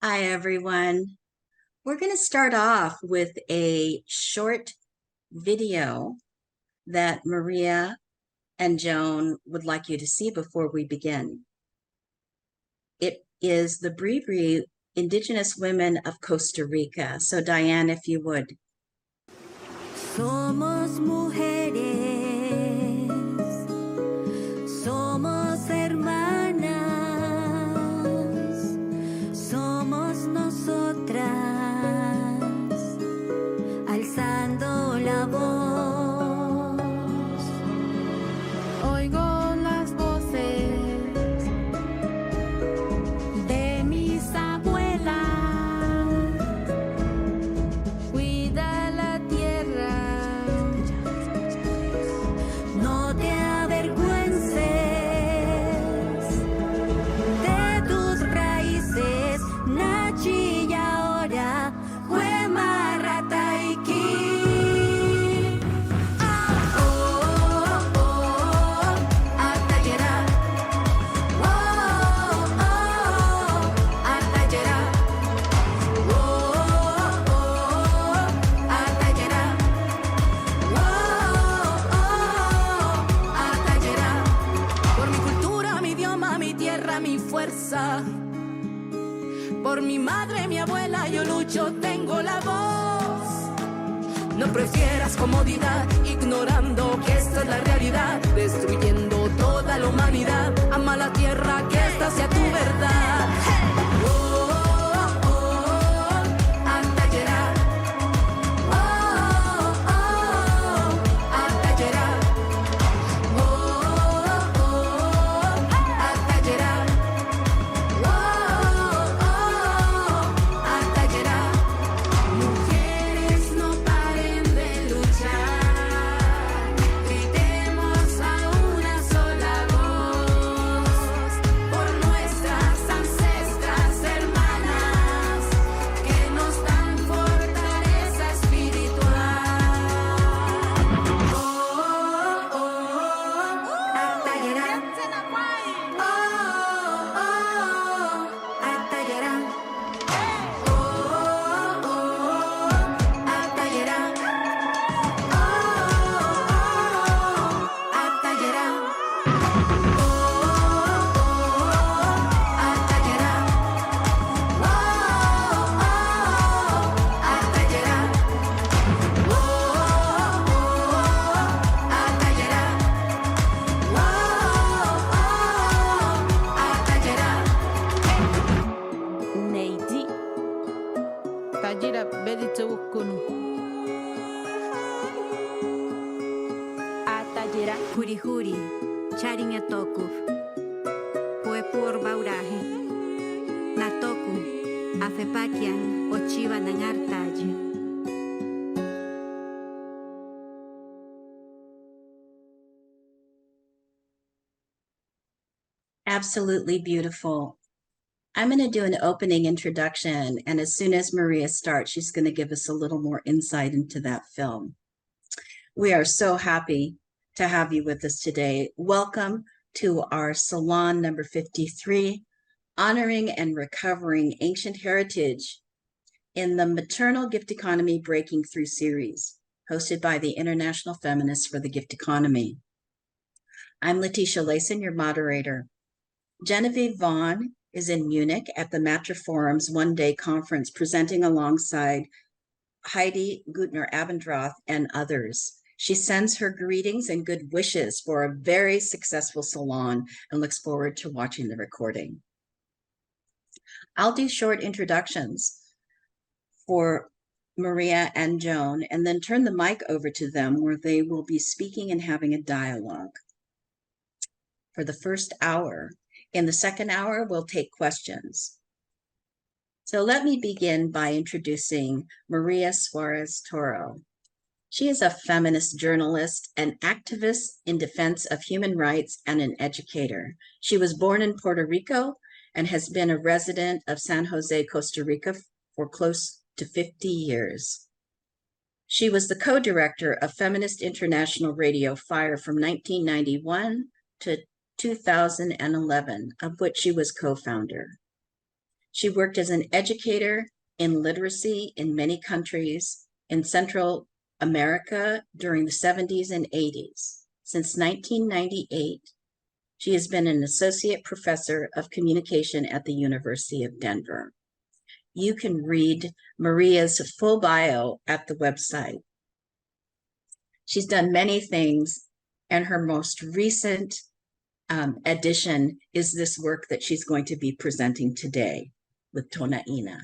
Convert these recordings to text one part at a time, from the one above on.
Hi, everyone. We're going to start off with a short video that Maria and Joan would like you to see before we begin. It is the Bribri Indigenous Women of Costa Rica. So, Diane, if you would. Somos mujeres, somos hermanas, somos nosotras, alzando la voz. Oigo las voces de mis abuelas. Cuida la tierra, no te avergüences de tus raíces. Nachi y ahora Huema Rataiki. Atayera. Atayera. Atayera. Por mi cultura, mi idioma, mi tierra, mi fuerza. Por mi madre, mi abuela, yo lucho, tengo la voz. No prefieras comodidad, ignorando que esta es la realidad, destruyendo toda la humanidad. Ama la tierra, que esta sea tu verdad. Atayera. Atayera. Atayera. Atayera. Mujeres, no paren de luchar, gritemos a una sola voz, por nuestras ancestras hermanas, que nos dan fortaleza espiritual. Atayera. Atayera. Atayera. Neidi Tajira Bedito Kunu Atayera Huri Charinha Toku Puepur Bauraje Natoku Afepakian Ochiva Nangartaje. Absolutely beautiful. I'm going to do an opening introduction, and as soon as Maria starts, she's going to give us a little more insight into that film. We are so happy to have you with us today. Welcome to our Salon number 53, Honoring and Recovering Ancient Heritage in the Maternal Gift Economy Breaking Through series, hosted by the International Feminists for the Gift Economy. I'm Letitia Layson, your moderator. Genevieve Vaughan is in Munich at the Matriforum's one-day conference, presenting alongside Heidi Gutner-Abendroth and others. She sends her greetings and good wishes for a very successful salon and looks forward to watching the recording. I'll do short introductions for Maria and Joan, and then turn the mic over to them where they will be speaking and having a dialogue for the first hour. In the second hour, we'll take questions. So let me begin by introducing Maria Suarez Toro. She is a feminist journalist, an activist in defense of human rights, and an educator. She was born in Puerto Rico and has been a resident of San Jose, Costa Rica for close to 50 years. She was the co-director of Feminist International Radio Fire from 1991 to 2011, of which she was co-founder. She worked as an educator in literacy in many countries in Central America during the 70s and 80s. Since 1998, she has been an associate professor of communication at the University of Denver. You can read Maria's full bio at the website. She's done many things, and her most recent addition is this work that she's going to be presenting today with Tonaina.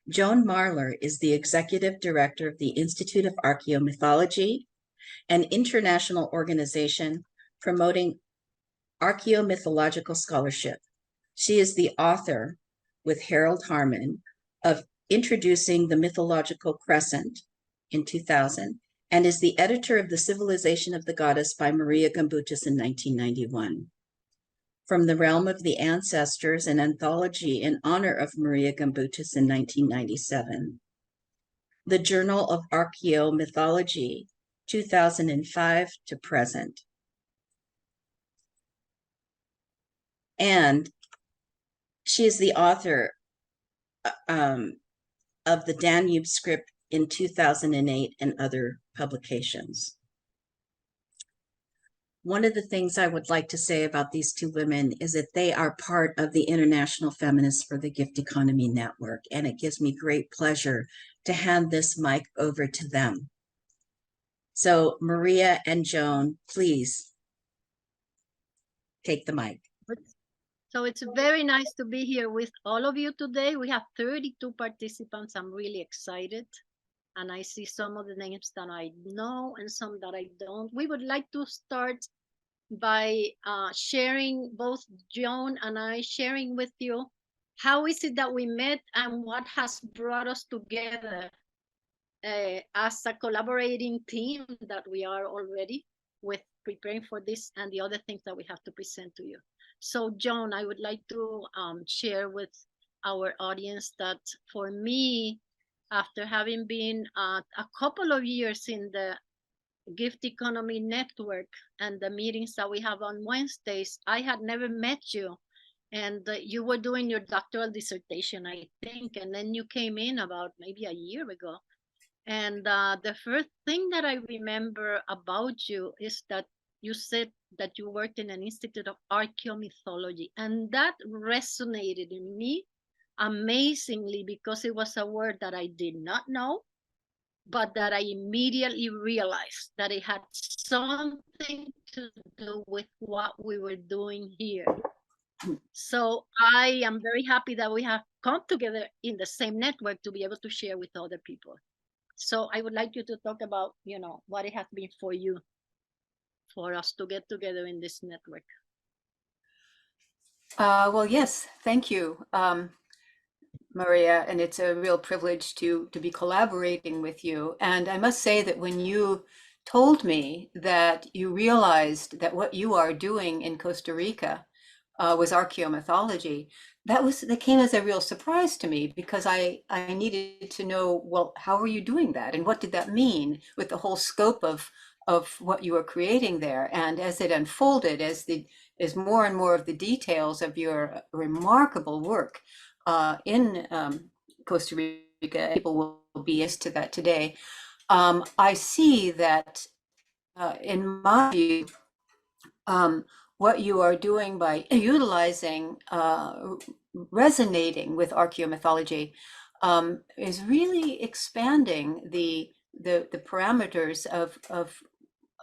Joan Marler is the executive director of the Institute of Archaeomythology, an international organization promoting archaeomythological scholarship. She is the author, with Harold Harmon, of Introducing the Mythological Crescent in 2000, and is the editor of The Civilization of the Goddess by Maria Gimbutas in 1991. From the Realm of the Ancestors, an anthology in honor of Maria Gimbutas in 1997. The Journal of Archaeomythology, 2005 to present. And she is the author of the Danube script in 2008 and other publications. One of the things I would like to say about these two women is that they are part of the International Feminists for the Gift Economy Network, and it gives me great pleasure to hand this mic over to them. So Maria and Joan, please take the mic. So it's very nice to be here with all of you today. We have 32 participants. I'm really excited. And I see some of the names that I know and some that I don't. We would like to start by sharing, both Joan and I, sharing with you how is it that we met and what has brought us together as a collaborating team that we are already with preparing for this and the other things that we have to present to you. So Joan, I would like to share with our audience that for me, after having been a couple of years in the Gift Economy Network and the meetings that we have on Wednesdays, I had never met you. And you were doing your doctoral dissertation, I think, and then you came in about maybe a year ago. And the first thing that I remember about you is that you said that you worked in an Institute of Archaeomythology, and that resonated in me amazingly because it was a word that I did not know, but that I immediately realized that it had something to do with what we were doing here. So I am very happy that we have come together in the same network to be able to share with other people. So I would like you to talk about, what it has been for you, for us to get together in this network. Well, yes, thank you, Maria, and it's a real privilege to be collaborating with you. And I must say that when you told me that you realized that what you are doing in Costa Rica was archaeomythology, that came as a real surprise to me, because I needed to know, well, how are you doing that, and what did that mean with the whole scope of what you were creating there? And as it unfolded, as more and more of the details of your remarkable work in Costa Rica, people will be used to that today. I see that, in my view, what you are doing by utilizing, resonating with archaeomythology, is really expanding the parameters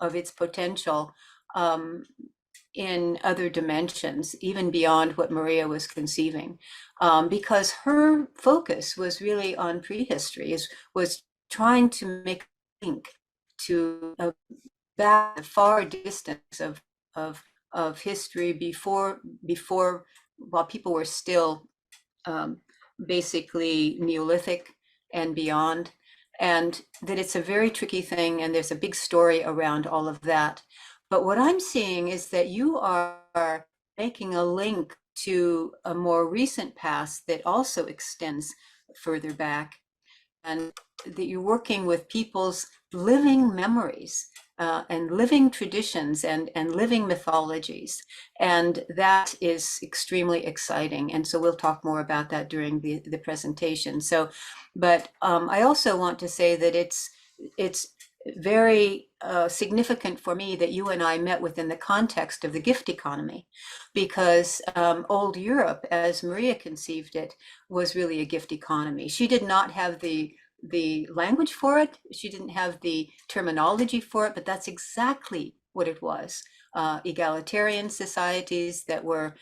of its potential in other dimensions, even beyond what Maria was conceiving, because her focus was really on prehistory, was trying to make a link to back the far distance of history before while people were still basically Neolithic and beyond, and that it's a very tricky thing, and there's a big story around all of that. But what I'm seeing is that you are making a link to a more recent past that also extends further back, and that you're working with people's living memories and living traditions and living mythologies. And that is extremely exciting. And so we'll talk more about that during the presentation. So, but I also want to say that it's very significant for me that you and I met within the context of the gift economy, because old Europe, as Maria conceived it, was really a gift economy. She did not have the language for it. She didn't have the terminology for it, but that's exactly what it was. Egalitarian societies that were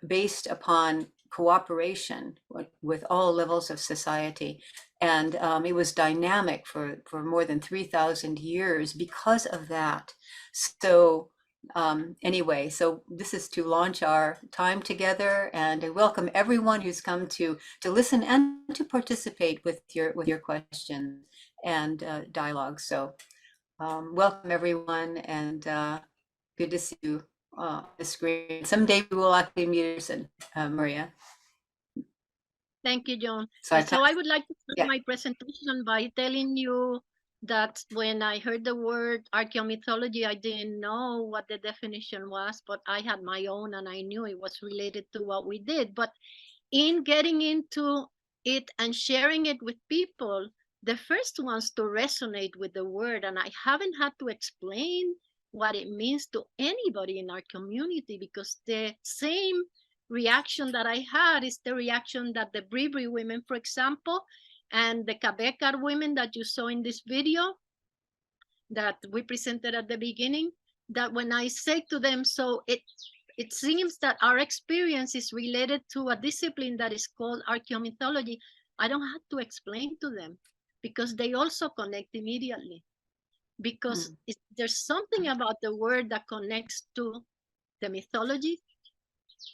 based upon cooperation with all levels of society. And it was dynamic for more than 3,000 years because of that. So anyway, so this is to launch our time together, and I welcome everyone who's come to listen and to participate with your questions and dialogue. So welcome everyone, and good to see you on the screen. Someday we will actually meet in person, Maria. Thank you, Joan. So I would like to start my presentation by telling you that when I heard the word archaeomythology, I didn't know what the definition was, but I had my own and I knew it was related to what we did. But in getting into it and sharing it with people, the first ones to resonate with the word, and I haven't had to explain what it means to anybody in our community, because the same reaction that I had is the reaction that the Bribri women, for example, and the Cabecar women that you saw in this video that we presented at the beginning, that when I say to them, so it seems that our experience is related to a discipline that is called archaeomythology, I don't have to explain to them, because they also connect immediately. Because there's something about the word that connects to the mythology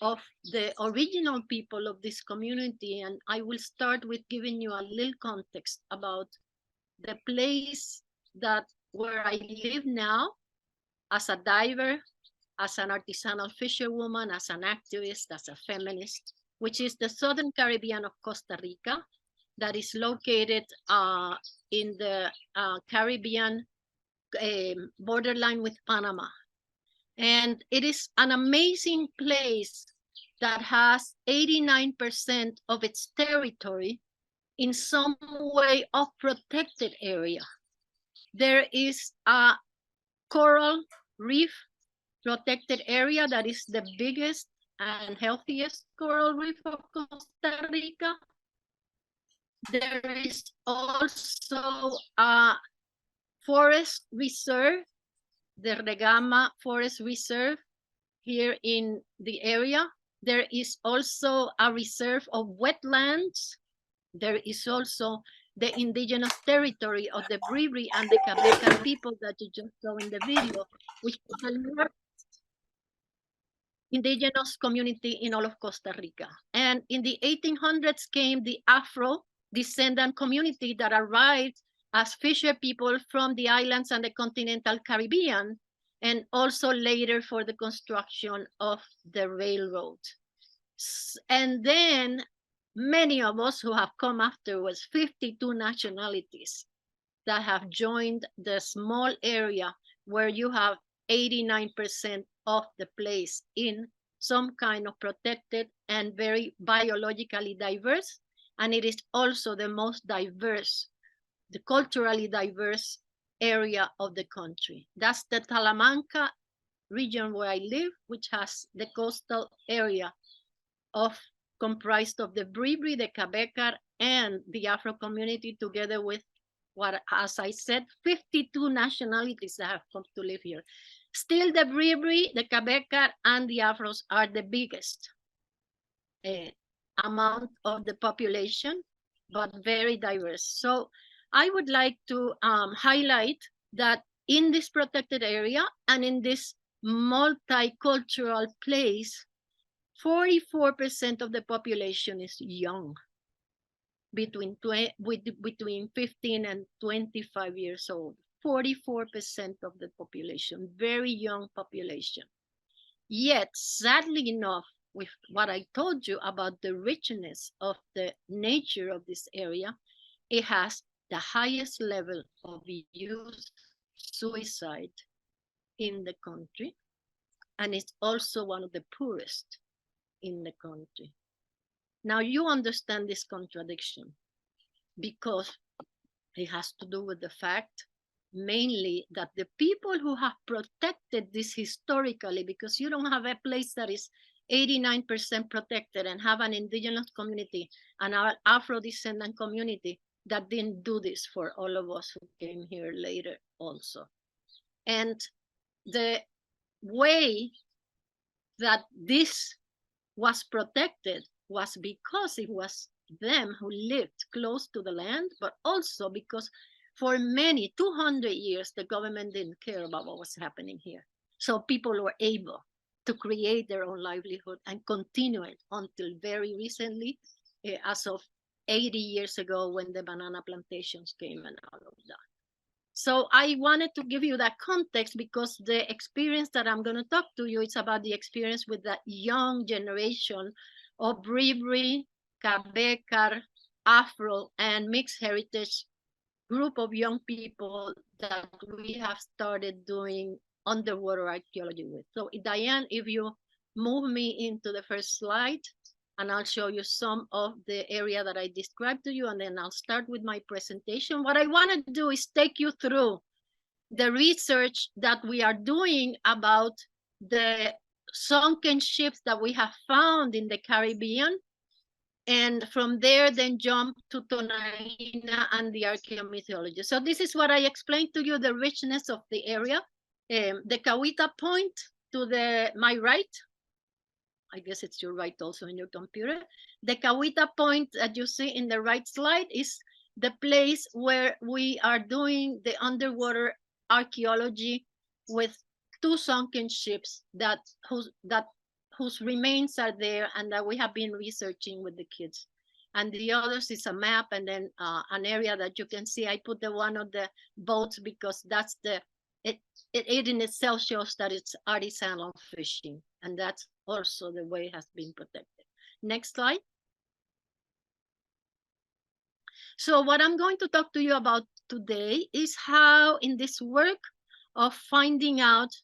of the original people of this community. And I will start with giving you a little context about the place that where I live now as a diver, as an artisanal fisherwoman, as an activist, as a feminist, which is the Southern Caribbean of Costa Rica, that is located in the Caribbean borderline with Panama. And it is an amazing place that has 89% of its territory in some way of protected area. There is a coral reef protected area that is the biggest and healthiest coral reef of Costa Rica. There is also a forest reserve, the Regama Forest Reserve here in the area. There is also a reserve of wetlands. There is also the indigenous territory of the Bribri and the Cabecar people that you just saw in the video, which is the largest indigenous community in all of Costa Rica. And in the 1800s came the Afro descendant community that arrived as fisher people from the islands and the continental Caribbean, and also later for the construction of the railroad. And then many of us who have come afterwards, 52 nationalities that have joined the small area where you have 89% of the place in some kind of protected and very biologically diverse. And it is also the most diverse, the culturally diverse area of the country. That's the Talamanca region where I live, which has the coastal area comprised of the Bribri, the Cabecar, and the Afro community, together with what, as I said, 52 nationalities that have come to live here. Still, the Bribri, the Cabecar, and the Afros are the biggest amount of the population, but very diverse. So I would like to highlight that in this protected area and in this multicultural place, 44% of the population is young, between 15 and 25 years old. 44% of the population, very young population. Yet, sadly enough, with what I told you about the richness of the nature of this area, it has the highest level of youth suicide in the country, and it's also one of the poorest in the country. Now you understand this contradiction because it has to do with the fact mainly that the people who have protected this historically, because you don't have a place that is 89% protected and have an indigenous community and our Afro-descendant community that didn't do this for all of us who came here later also. And the way that this was protected was because it was them who lived close to the land, but also because for many 200 years, the government didn't care about what was happening here. So people were able to create their own livelihood and continue it until very recently, as of 80 years ago when the banana plantations came and all of that. So I wanted to give you that context because the experience that I'm going to talk to you is about the experience with that young generation of Bribri, Cabécar, Afro, and mixed heritage group of young people that we have started doing underwater archaeology with. So Diane, if you move me into the first slide, and I'll show you some of the area that I described to you, and then I'll start with my presentation. What I want to do is take you through the research that we are doing about the sunken ships that we have found in the Caribbean, and from there then jump to Tonaina and the archaeomythology. So this is what I explained to you, the richness of the area. The Kawita Point to my right, I guess it's your right also in your computer. The Kawita Point that you see in the right slide is the place where we are doing the underwater archaeology with 2 sunken ships whose remains are there and that we have been researching with the kids. And the others is a map and then an area that you can see. I put the one of the boats because that's it in itself shows that it's artisanal fishing, and that's also the way it has been protected. Next slide. So what I'm going to talk to you about today is how in this work of finding out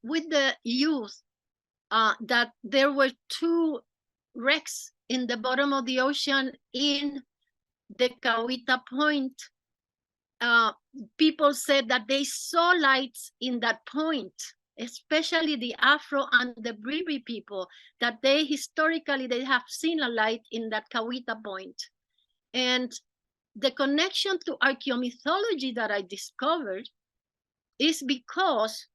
with the youth that there were 2 wrecks in the bottom of the ocean in the Kawita Point. People said that they saw lights in that point, especially the Afro and the Bribri people, that they historically have seen a light in that Kawita Point. And the connection to archaeomythology that I discovered is because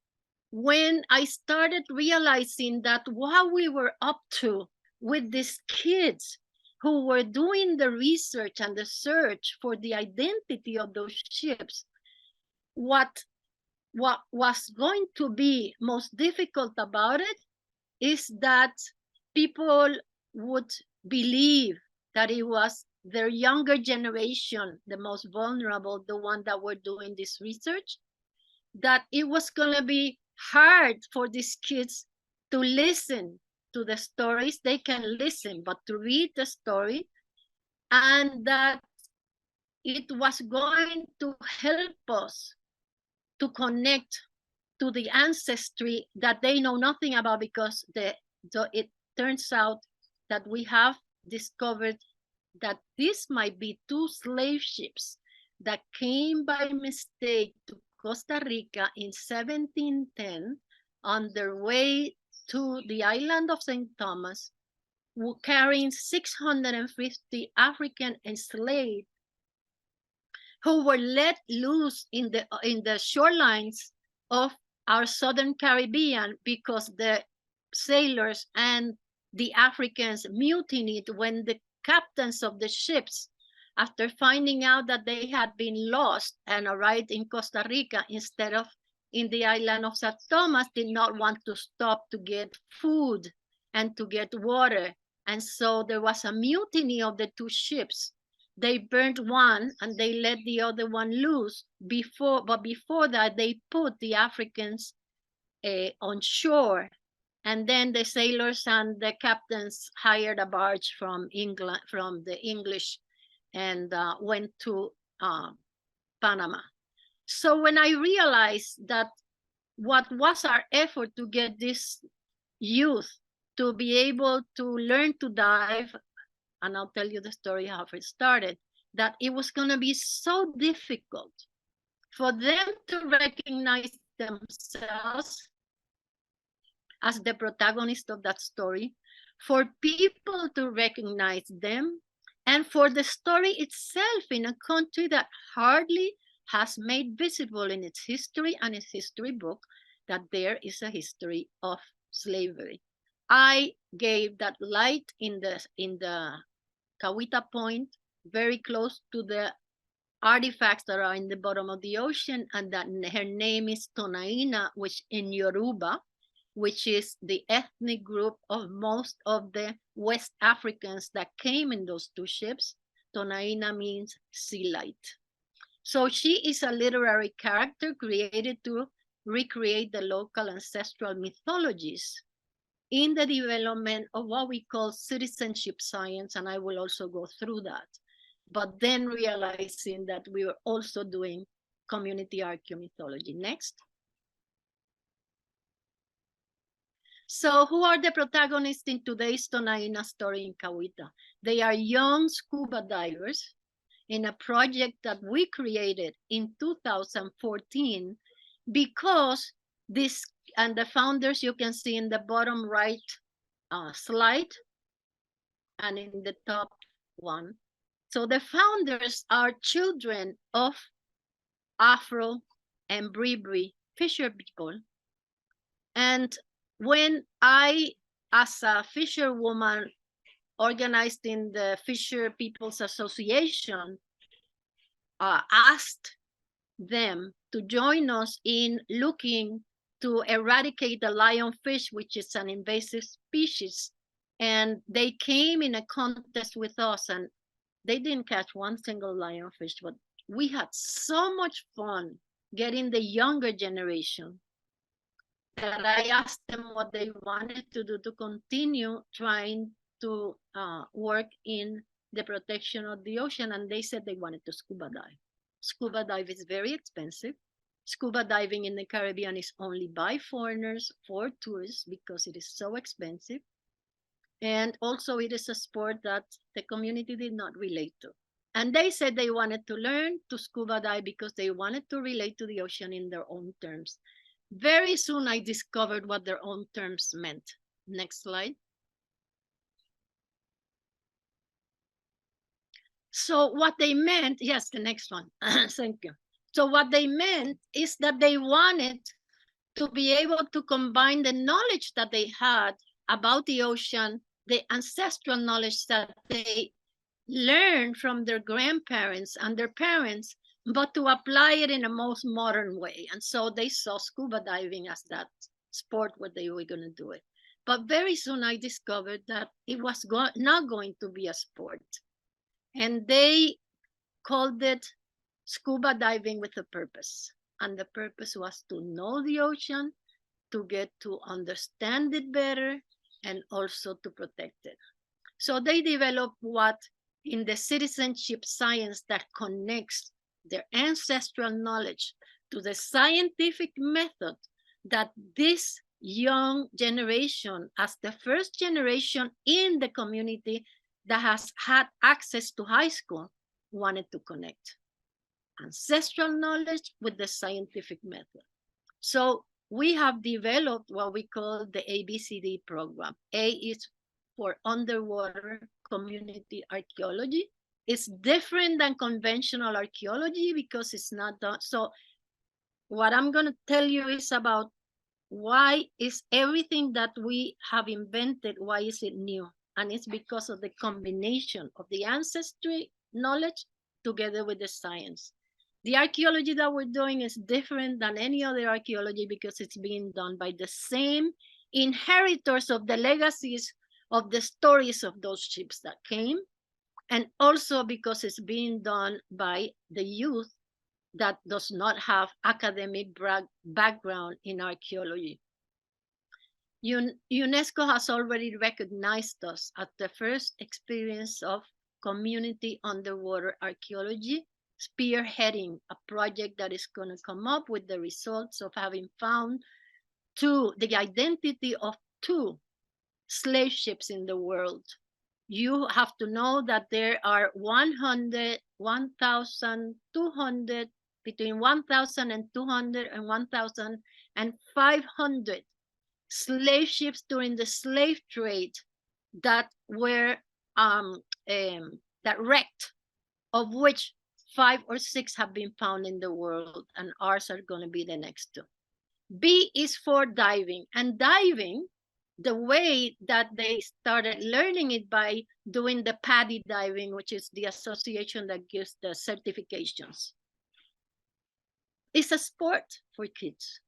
when I started realizing that what we were up to with these kids who were doing the research and the search for the identity of those ships, what was going to be most difficult about it is that people would believe that it was their younger generation, the most vulnerable, the one that were doing this research, that it was going to be hard for these kids to listen to the stories. They can listen, but to read the story, and that it was going to help us to connect to the ancestry that they know nothing about, because it turns out that we have discovered that this might be 2 slave ships that came by mistake to Costa Rica in 1710 on their way to the island of St. Thomas, carrying 650 African enslaved who were let loose in the shorelines of our southern Caribbean because the sailors and the Africans mutinied when the captains of the ships, after finding out that they had been lost and arrived in Costa Rica instead of in the island of St. Thomas, did not want to stop to get food and to get water. And so there was a mutiny of the 2 ships. They burned one and they let the other one loose. But before that, they put the Africans on shore. And then the sailors and the captains hired a barge from England, from the English, and went to Panama. So when I realized that what was our effort to get this youth to be able to learn to dive, and I'll tell you the story how it started, that it was going to be so difficult for them to recognize themselves as the protagonist of that story, for people to recognize them, and for the story itself in a country that hardly has made visible in its history and its history book that there is a history of slavery. I gave that light in the Kawita Point, very close to the artifacts that are in the bottom of the ocean, and that her name is Tonaina, which in Yoruba, which is the ethnic group of most of the West Africans that came in those two ships. Tonaina means sea light. So she is a literary character created to recreate the local ancestral mythologies in the development of what we call citizenship science, and I will also go through that. But then realizing that we were also doing community archaeomythology. Next. So who are the protagonists in today's Tonaina story in Kawita? They are young scuba divers in a project that we created in 2014 because this, and the founders you can see in the bottom right slide and in the top one. So the founders are children of Afro and Bribri fisher people. And when I, as a fisherwoman organized in the Fisher People's Association, asked them to join us in looking to eradicate the lionfish, which is an invasive species. And they came in a contest with us, and they didn't catch one single lionfish, but we had so much fun getting the younger generation that I asked them what they wanted to do to continue trying to work in the protection of the ocean. And they said they wanted to scuba dive. Scuba dive is very expensive. Scuba diving in the Caribbean is only by foreigners for tourists because it is so expensive. And also it is a sport that the community did not relate to. And they said they wanted to learn to scuba dive because they wanted to relate to the ocean in their own terms. Very soon I discovered what their own terms meant. Next slide. So what they meant, yes, the next one. Thank you. So what they meant is that they wanted to be able to combine the knowledge that they had about the ocean, the ancestral knowledge that they learned from their grandparents and their parents, but to apply it in a most modern way. And so they saw scuba diving as that sport where they were going to do it. But very soon I discovered that it was not going to be a sport. And they called it scuba diving with a purpose. And the purpose was to know the ocean, to get to understand it better, and also to protect it. So they developed what in the citizenship science that connects their ancestral knowledge to the scientific method that this young generation, as the first generation in the community that has had access to high school, wanted to connect ancestral knowledge with the scientific method. So we have developed what we call the ABCD program. A is for underwater community archaeology. It's different than conventional archaeology because it's not done. So what I'm going to tell you is about why is everything that we have invented, why is it new? And it's because of the combination of the ancestry knowledge together with the science. The archaeology that we're doing is different than any other archaeology because it's being done by the same inheritors of the legacies of the stories of those ships that came, and also because it's being done by the youth that does not have academic background in archaeology. UNESCO has already recognized us as the first experience of community underwater archaeology spearheading a project that is going to come up with the results of having found the identity of 2 slave ships in the world. You have to know that there are 1,200, between 1,200 and 1,500 slave ships during the slave trade that were that wrecked, of which 5 or 6 have been found in the world, and ours are going to be the next 2. B is for diving, and diving, the way that they started learning it by doing the PADI diving, which is the association that gives the certifications. It's a sport for kids,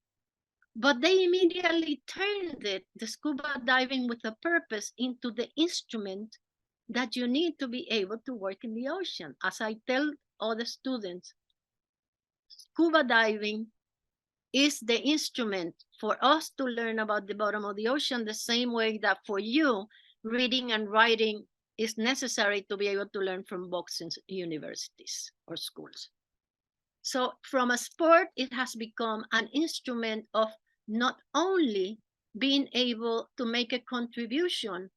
but they immediately turned the scuba diving with a purpose into the instrument that you need to be able to work in the ocean. As I tell all the students, scuba diving is the instrument for us to learn about the bottom of the ocean, the same way that for you, reading and writing is necessary to be able to learn from books in universities or schools. So from a sport, it has become an instrument of not only being able to make a contribution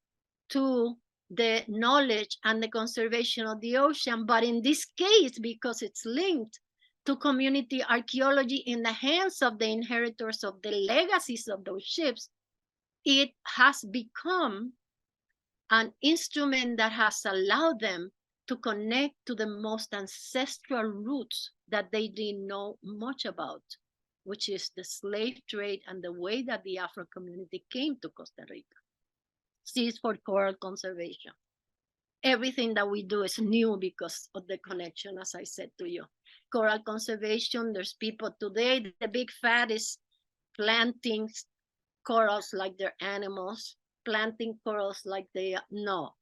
to the knowledge and the conservation of the ocean, but in this case, because it's linked to community archaeology in the hands of the inheritors of the legacies of those ships, it has become an instrument that has allowed them to connect to the most ancestral roots that they didn't know much about, which is the slave trade and the way that the Afro community came to Costa Rica. C is for coral conservation. Everything that we do is new because of the connection, as I said to you. Coral conservation, there's people today, the big fad is planting corals like they're animals, planting corals like they are. No,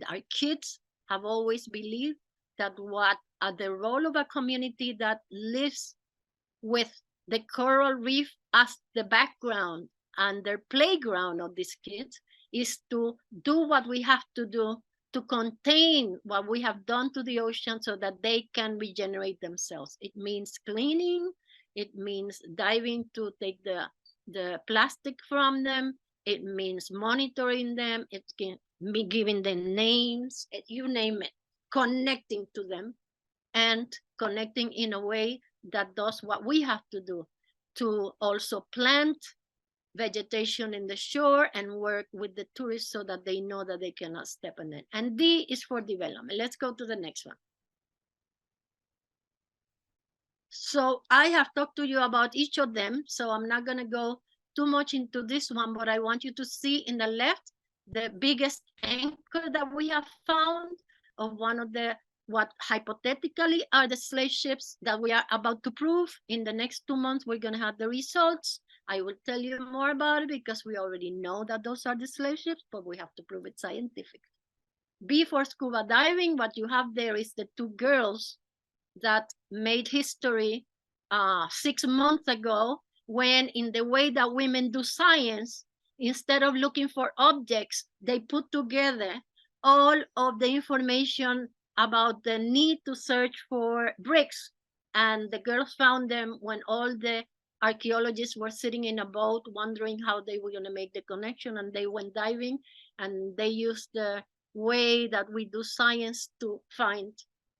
our kids have always believed that the role of a community that lives with the coral reef as the background and their playground of these kids is to do what we have to do to contain what we have done to the ocean so that they can regenerate themselves. It means cleaning, it means diving to take the plastic from them, it means monitoring them, it can be giving them names, you name it, connecting to them, and connecting in a way that does what we have to do to also plant vegetation in the shore and work with the tourists so that they know that they cannot step on it. And D is for development. Let's go to the next one. So I have talked to you about each of them, so I'm not going to go too much into this one, but I want you to see in the left the biggest anchor that we have found of one of what hypothetically are the slave ships that we are about to prove. In the next 2 months, we're going to have the results. I will tell you more about it because we already know that those are the slave ships, but we have to prove it scientifically. B for scuba diving, what you have there is the 2 girls that made history 6 months ago, when in the way that women do science, instead of looking for objects, they put together all of the information about the need to search for bricks. And the girls found them when all the archaeologists were sitting in a boat wondering how they were going to make the connection, and they went diving and they used the way that we do science to find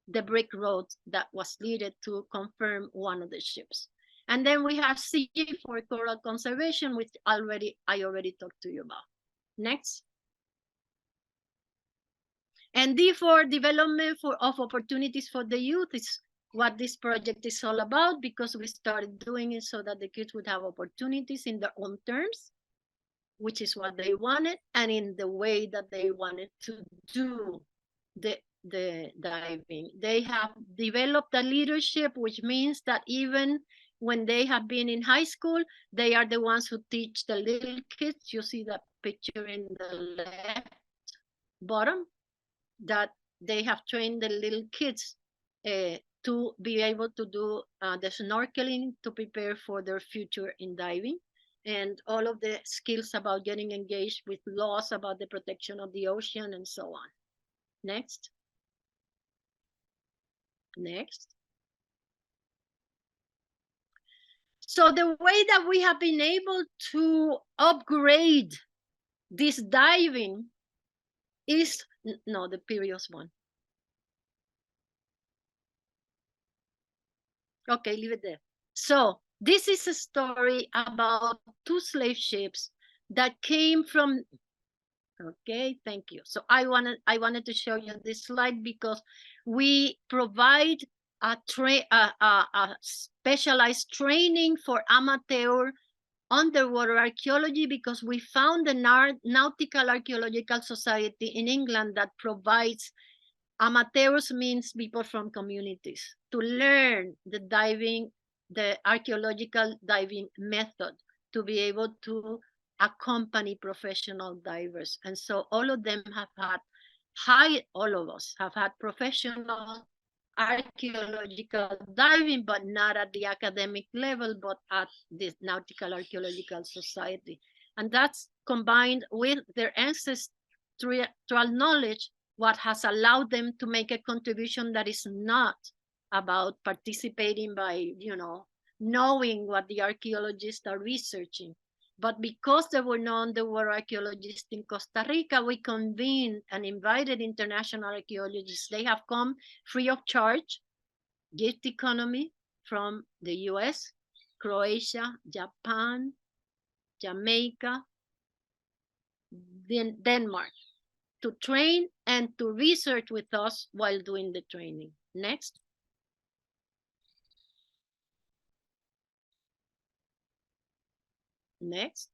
the brick road that was needed to confirm one of the ships. And then we have C for coral conservation, which I already talked to you about. Next. And D for development of opportunities for the youth is what this project is all about, because we started doing it so that the kids would have opportunities in their own terms, which is what they wanted, and in the way that they wanted to do the diving. They have developed a leadership, which means that even when they have been in high school, they are the ones who teach the little kids. You see that picture in the left bottom, that they have trained the little kids to be able to do the snorkeling to prepare for their future in diving, and all of the skills about getting engaged with laws about the protection of the ocean and so on. Next. Next. So the way that we have been able to upgrade this diving is, no, the previous one. Okay, leave it there. So this is a story about two slave ships that came from, okay, thank you. So I wanted to show you this slide because we provide a specialized training for amateur underwater archaeology because we found the Nautical Archaeological Society in England that provides amateurs, means people from communities, to learn the archaeological diving method, to be able to accompany professional divers. And so all of them have had, all of us have had professional archaeological diving, but not at the academic level, but at the Nautical Archaeological Society. And that's combined with their ancestral knowledge, what has allowed them to make a contribution that is not about participating by, knowing what the archaeologists are researching. But because there were no underwater archaeologists in Costa Rica, we convened and invited international archaeologists. They have come free of charge, gift economy from the US, Croatia, Japan, Jamaica, Denmark, to train and to research with us while doing the training. Next. Next.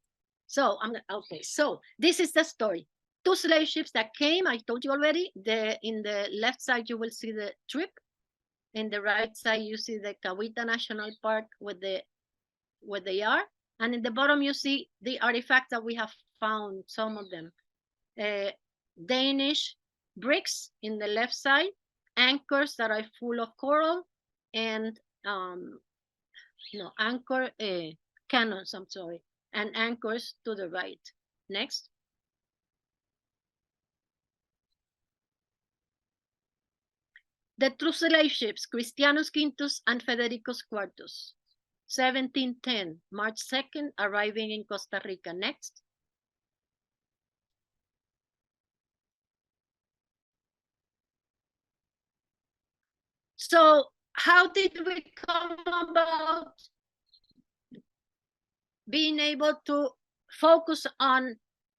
So okay. So this is the story. Two slave ships that came. I told you already. In the left side you will see the trip. In the right side you see the Cahuita National Park with where they are, and in the bottom you see the artifacts that we have found. Some of them. Danish bricks in the left side, anchors that are full of coral, and cannons, I'm sorry, and anchors to the right. Next. The two slave ships, Christianus Quintus and Federicus Quartus, 1710, March 2nd, arriving in Costa Rica. Next. So how did we come about being able to focus on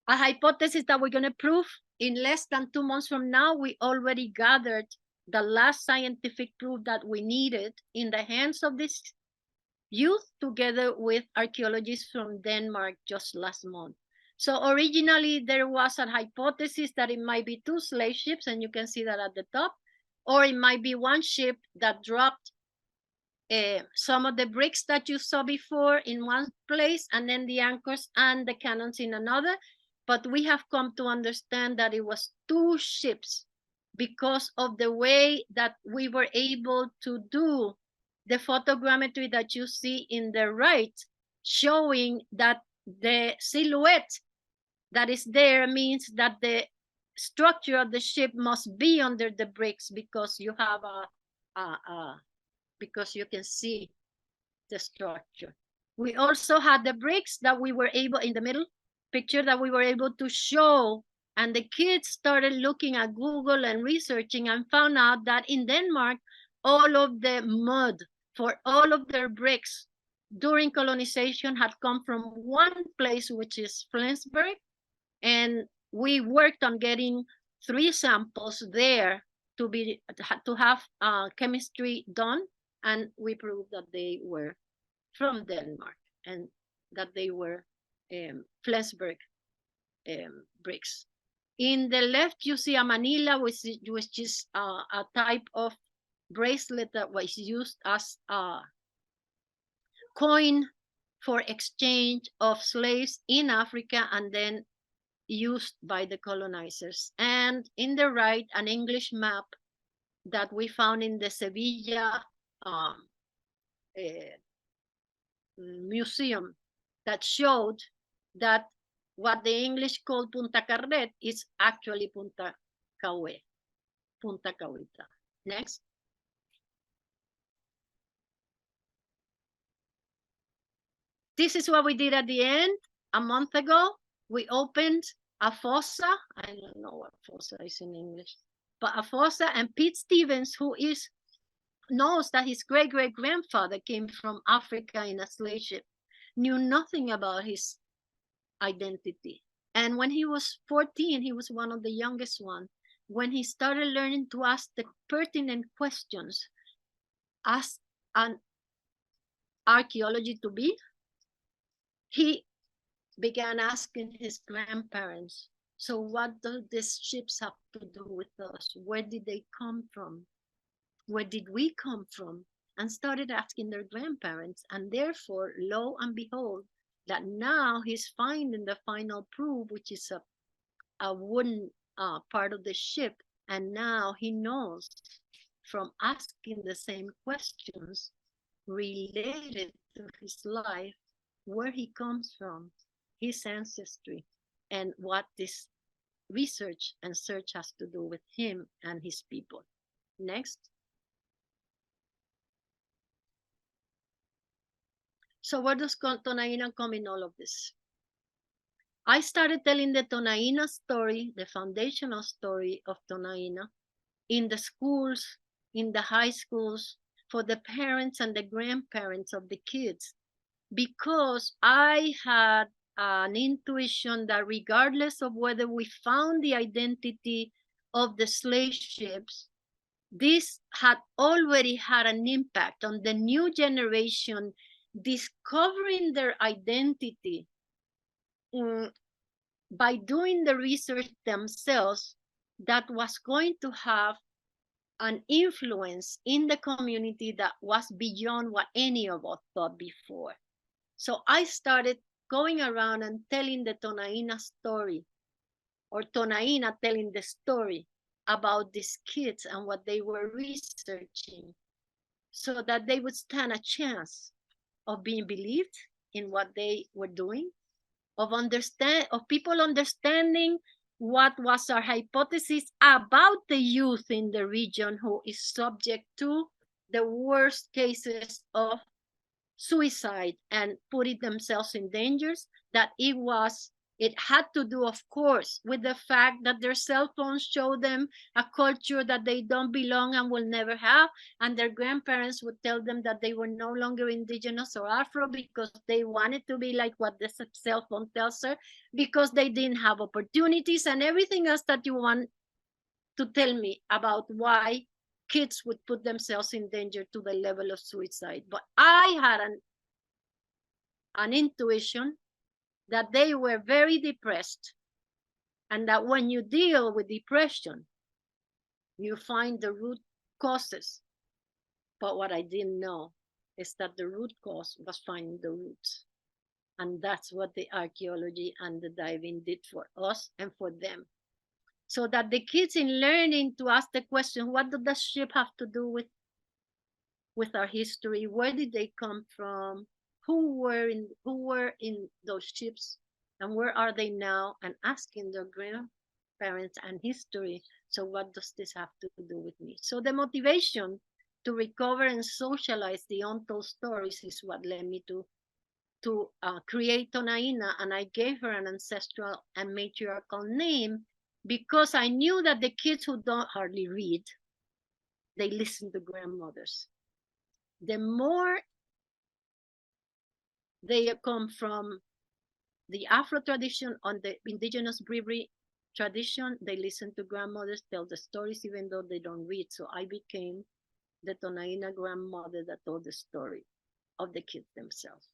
a hypothesis that we're going to prove in less than 2 months from now? We already gathered the last scientific proof that we needed in the hands of this youth, together with archaeologists from Denmark just last month. So originally there was a hypothesis that it might be two slave ships, and you can see that at the top, or it might be one ship that dropped some of the bricks that you saw before in one place, and then the anchors and the cannons in another. But we have come to understand that it was two ships because of the way that we were able to do the photogrammetry that you see in the right, showing that the silhouette that is there means that the structure of the ship must be under the bricks, because you have because you can see the structure. We also had the bricks that we were able, in the middle picture, that we were able to show, and the kids started looking at Google and researching and found out that in Denmark, all of the mud for all of their bricks during colonization had come from one place, which is Flensburg, and we worked on getting 3 samples there to have chemistry done, and we proved that they were from Denmark and that they were Flensburg bricks. In the left, you see a manila, which is a type of bracelet that was used as a coin for exchange of slaves in Africa and then used by the colonizers. And in the right, an English map that we found in the Sevilla museum that showed that what the English called Punta Carret is actually Punta Cahuita. Next. This is what we did at the end. A month ago, we opened a fossa. I don't know what fossa is in English, but a fossa. And Pete Stevens, who knows that his great-great-grandfather came from Africa in a slave ship, knew nothing about his identity. And when he was 14, he was one of the youngest ones. When he started learning to ask the pertinent questions, as an archaeology to be, he began asking his grandparents, so what do these ships have to do with us? Where did they come from? Where did we come from? And started asking their grandparents. And therefore, lo and behold, that now he's finding the final proof, which is a wooden part of the ship. And now he knows from asking the same questions related to his life, where he comes from, his ancestry, and what this research and search has to do with him and his people. Next. So where does Tonaina come in all of this? I started telling the Tonaina story, the foundational story of Tonaina, in the schools, in the high schools, for the parents and the grandparents of the kids, because I had an intuition that regardless of whether we found the identity of the slave ships, this had already had an impact on the new generation discovering their identity by doing the research themselves, that was going to have an influence in the community that was beyond what any of us thought before. So I started going around and telling the Tonaina story, or Tonaina telling the story about these kids and what they were researching, so that they would stand a chance of being believed in what they were doing, of people understanding what was our hypothesis about the youth in the region who is subject to the worst cases of suicide and putting themselves in dangers, that it had to do, of course, with the fact that their cell phones show them a culture that they don't belong and will never have, and their grandparents would tell them that they were no longer indigenous or Afro because they wanted to be like what the cell phone tells her, because they didn't have opportunities, and everything else that you want to tell me about why kids would put themselves in danger to the level of suicide. But I had an intuition that they were very depressed, and that when you deal with depression, you find the root causes. But what I didn't know is that the root cause was finding the roots. And that's what the archaeology and the diving did for us and for them. So that the kids, in learning to ask the question, what does the ship have to do with our history? Where did they come from? Who were in those ships, and where are they now? And asking their grandparents and history. So what does this have to do with me? So the motivation to recover and socialize the untold stories is what led me to create Tonaina, and I gave her an ancestral and matriarchal name because I knew that the kids who don't hardly read, they listen to grandmothers. The more they come from the Afro tradition, on the indigenous bravery tradition, they listen to grandmothers tell the stories even though they don't read. So I became the Tonaina grandmother that told the story of the kids themselves.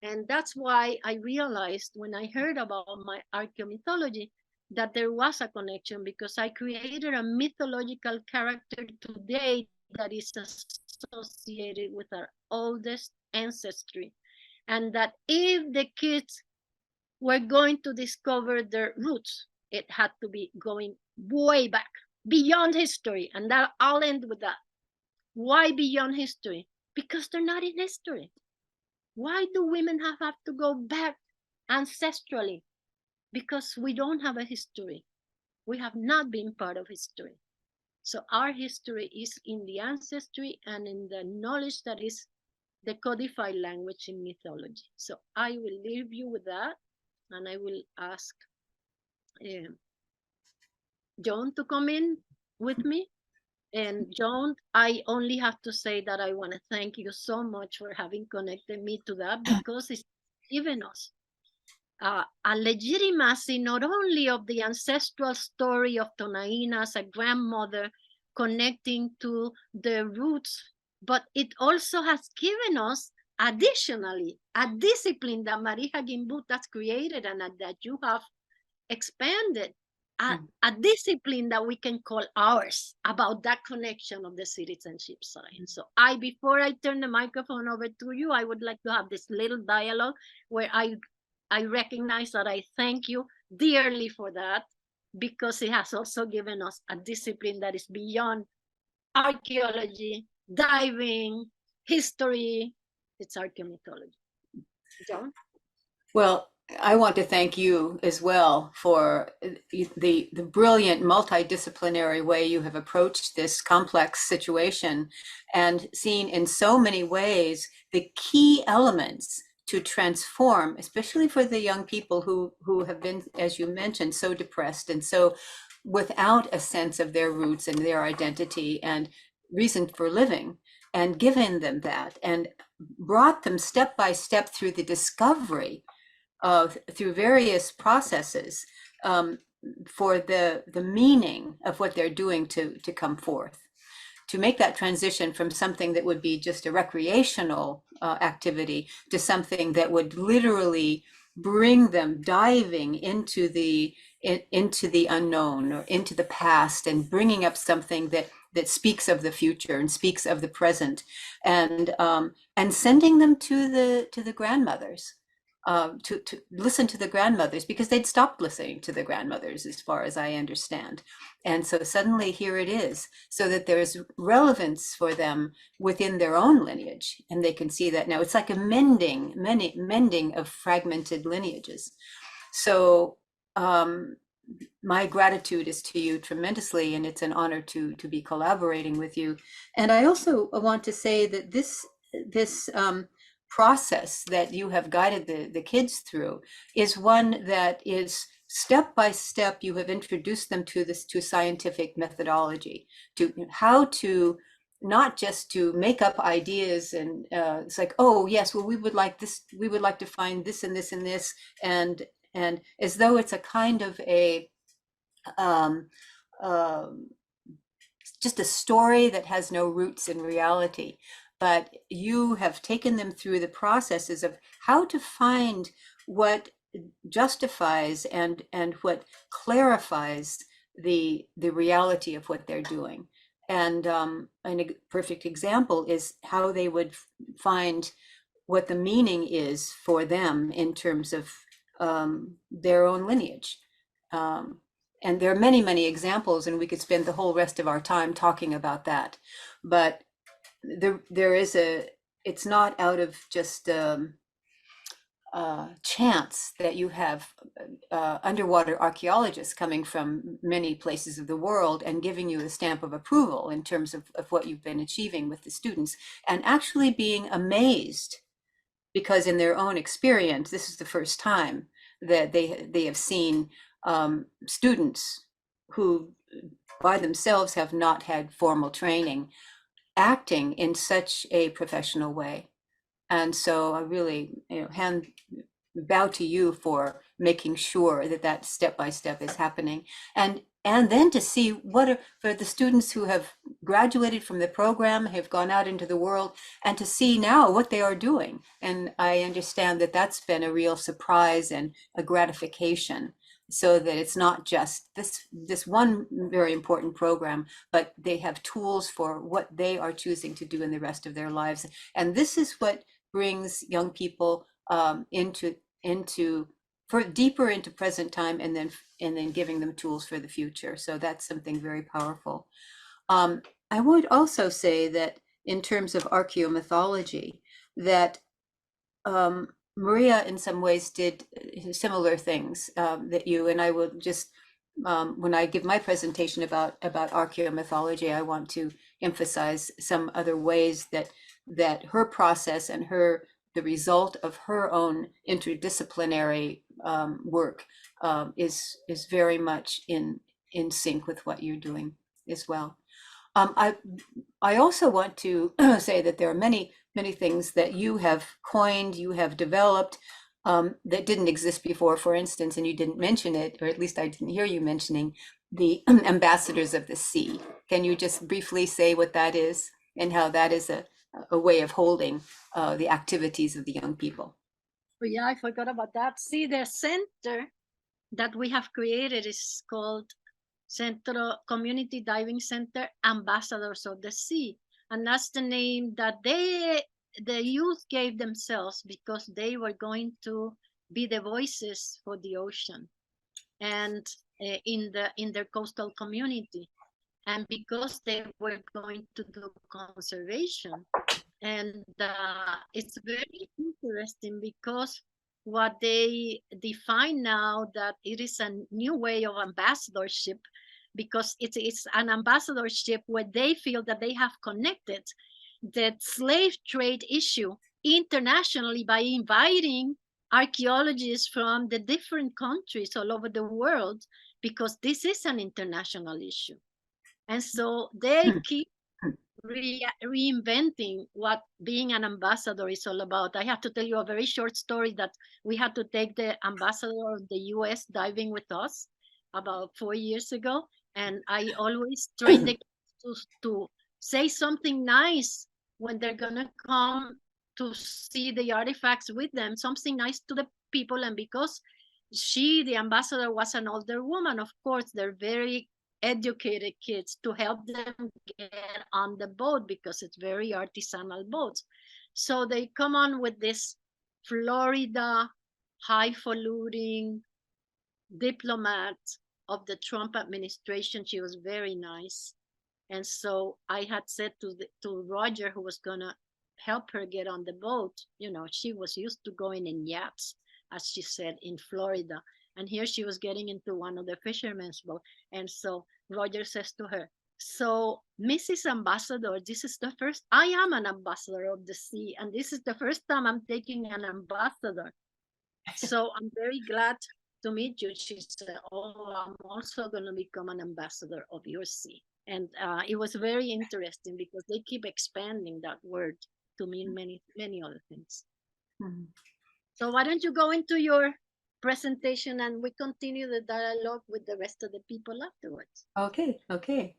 And that's why I realized when I heard about my archaeomythology that there was a connection, because I created a mythological character today that is associated with our oldest ancestry. And that if the kids were going to discover their roots, it had to be going way back, beyond history. And that I'll end with that. Why beyond history? Because they're not in history. Why do women have to go back ancestrally? Because we don't have a history. We have not been part of history. So our history is in the ancestry and in the knowledge that is the codified language in mythology. So I will leave you with that, and I will ask Joan to come in with me. And Joan, I only have to say that I want to thank you so much for having connected me to that, because it's given us a legitimacy not only of the ancestral story of Tonaina as a grandmother connecting to the roots, but it also has given us additionally a discipline that Marija Gimbut has created and that you have expanded, a discipline that we can call ours, about that connection of the citizenship science. So before I turn the microphone over to you, I would like to have this little dialogue where I recognize that I thank you dearly for that, because it has also given us a discipline that is beyond archaeology, diving, history. It's archaeomythology. John? Well, I want to thank you as well for the brilliant multidisciplinary way you have approached this complex situation, and seen in so many ways the key elements to transform, especially for the young people who have been, as you mentioned, so depressed and so without a sense of their roots and their identity and reason for living, and given them that and brought them step by step through the discovery of, through various processes, for the meaning of what they're doing to come forth, to make that transition from something that would be just a recreational activity to something that would literally bring them diving into the unknown or into the past, and bringing up something that speaks of the future and speaks of the present, and sending them to the grandmothers. To listen to the grandmothers, because they'd stopped listening to the grandmothers, as far as I understand. And so suddenly here it is, so that there's relevance for them within their own lineage. And they can see that now. It's like a mending of fragmented lineages. So my gratitude is to you tremendously, and it's an honor to be collaborating with you. And I also want to say that this process that you have guided the kids through is one that is step by step. You have introduced them to scientific methodology, to how to, not just to make up ideas, and it's like, oh yes, well, we would like this, we would like to find this and this and this, and as though it's a kind of a just a story that has no roots in reality. But you have taken them through the processes of how to find what justifies and what clarifies the reality of what they're doing. And a perfect example is how they would find what the meaning is for them in terms of their own lineage. And there are many, many examples, and we could spend the whole rest of our time talking about that. But there is it's not out of just chance that you have underwater archaeologists coming from many places of the world and giving you a stamp of approval in terms of what you've been achieving with the students, and actually being amazed, because in their own experience, this is the first time that they have seen students who by themselves have not had formal training acting in such a professional way. And so I really, bow to you for making sure that step by step is happening. And then to see for the students who have graduated from the program, have gone out into the world, and to see now what they are doing. And I understand that that's been a real surprise and a gratification, so that it's not just this one very important program, but they have tools for what they are choosing to do in the rest of their lives. And this is what brings young people deeper into present time, and then giving them tools for the future. So that's something very powerful. I would also say that in terms of archaeomythology, that Maria in some ways did similar things that you, and I will just, when I give my presentation about archaeomythology, I want to emphasize some other ways that that her process and the result of her own interdisciplinary work is very much in sync with what you're doing as well. I also want to say that there are many things that you have coined, you have developed that didn't exist before. For instance, and you didn't mention it, or at least I didn't hear you mentioning the ambassadors of the sea. Can you just briefly say what that is and how that is a way of holding the activities of the young people? Oh, yeah, I forgot about that. See, the center that we have created is called Centro Community Diving Center Ambassadors of the Sea. And that's the name that the youth gave themselves because they were going to be the voices for the ocean and in their coastal community. And because they were going to do conservation. And it's very interesting because what they define now that it is a new way of ambassadorship, because it's an ambassadorship where they feel that they have connected the slave trade issue internationally by inviting archaeologists from the different countries all over the world, because this is an international issue. And so they keep reinventing what being an ambassador is all about. I have to tell you a very short story that we had to take the ambassador of the US diving with us about 4 years ago. And I always train the kids to say something nice when they're gonna come to see the artifacts with them, something nice to the people. And because the ambassador, was an older woman, of course, they're very educated kids, to help them get on the boat because it's very artisanal boats. So they come on with this Florida highfalutin diplomat of the Trump administration. She was very nice. And so I had said to Roger, who was gonna help her get on the boat, she was used to going in yachts, as she said, in Florida. And here she was getting into one of the fishermen's boat. And so Roger says to her, so Mrs. Ambassador, this is the first, I am an ambassador of the sea, and this is the first time I'm taking an ambassador. So I'm very glad to meet you. She said, oh, I'm also going to become an ambassador of your sea. And it was very interesting because they keep expanding that word to mean many, many other things. Mm-hmm. So why don't you go into your presentation and we continue the dialogue with the rest of the people afterwards. Okay.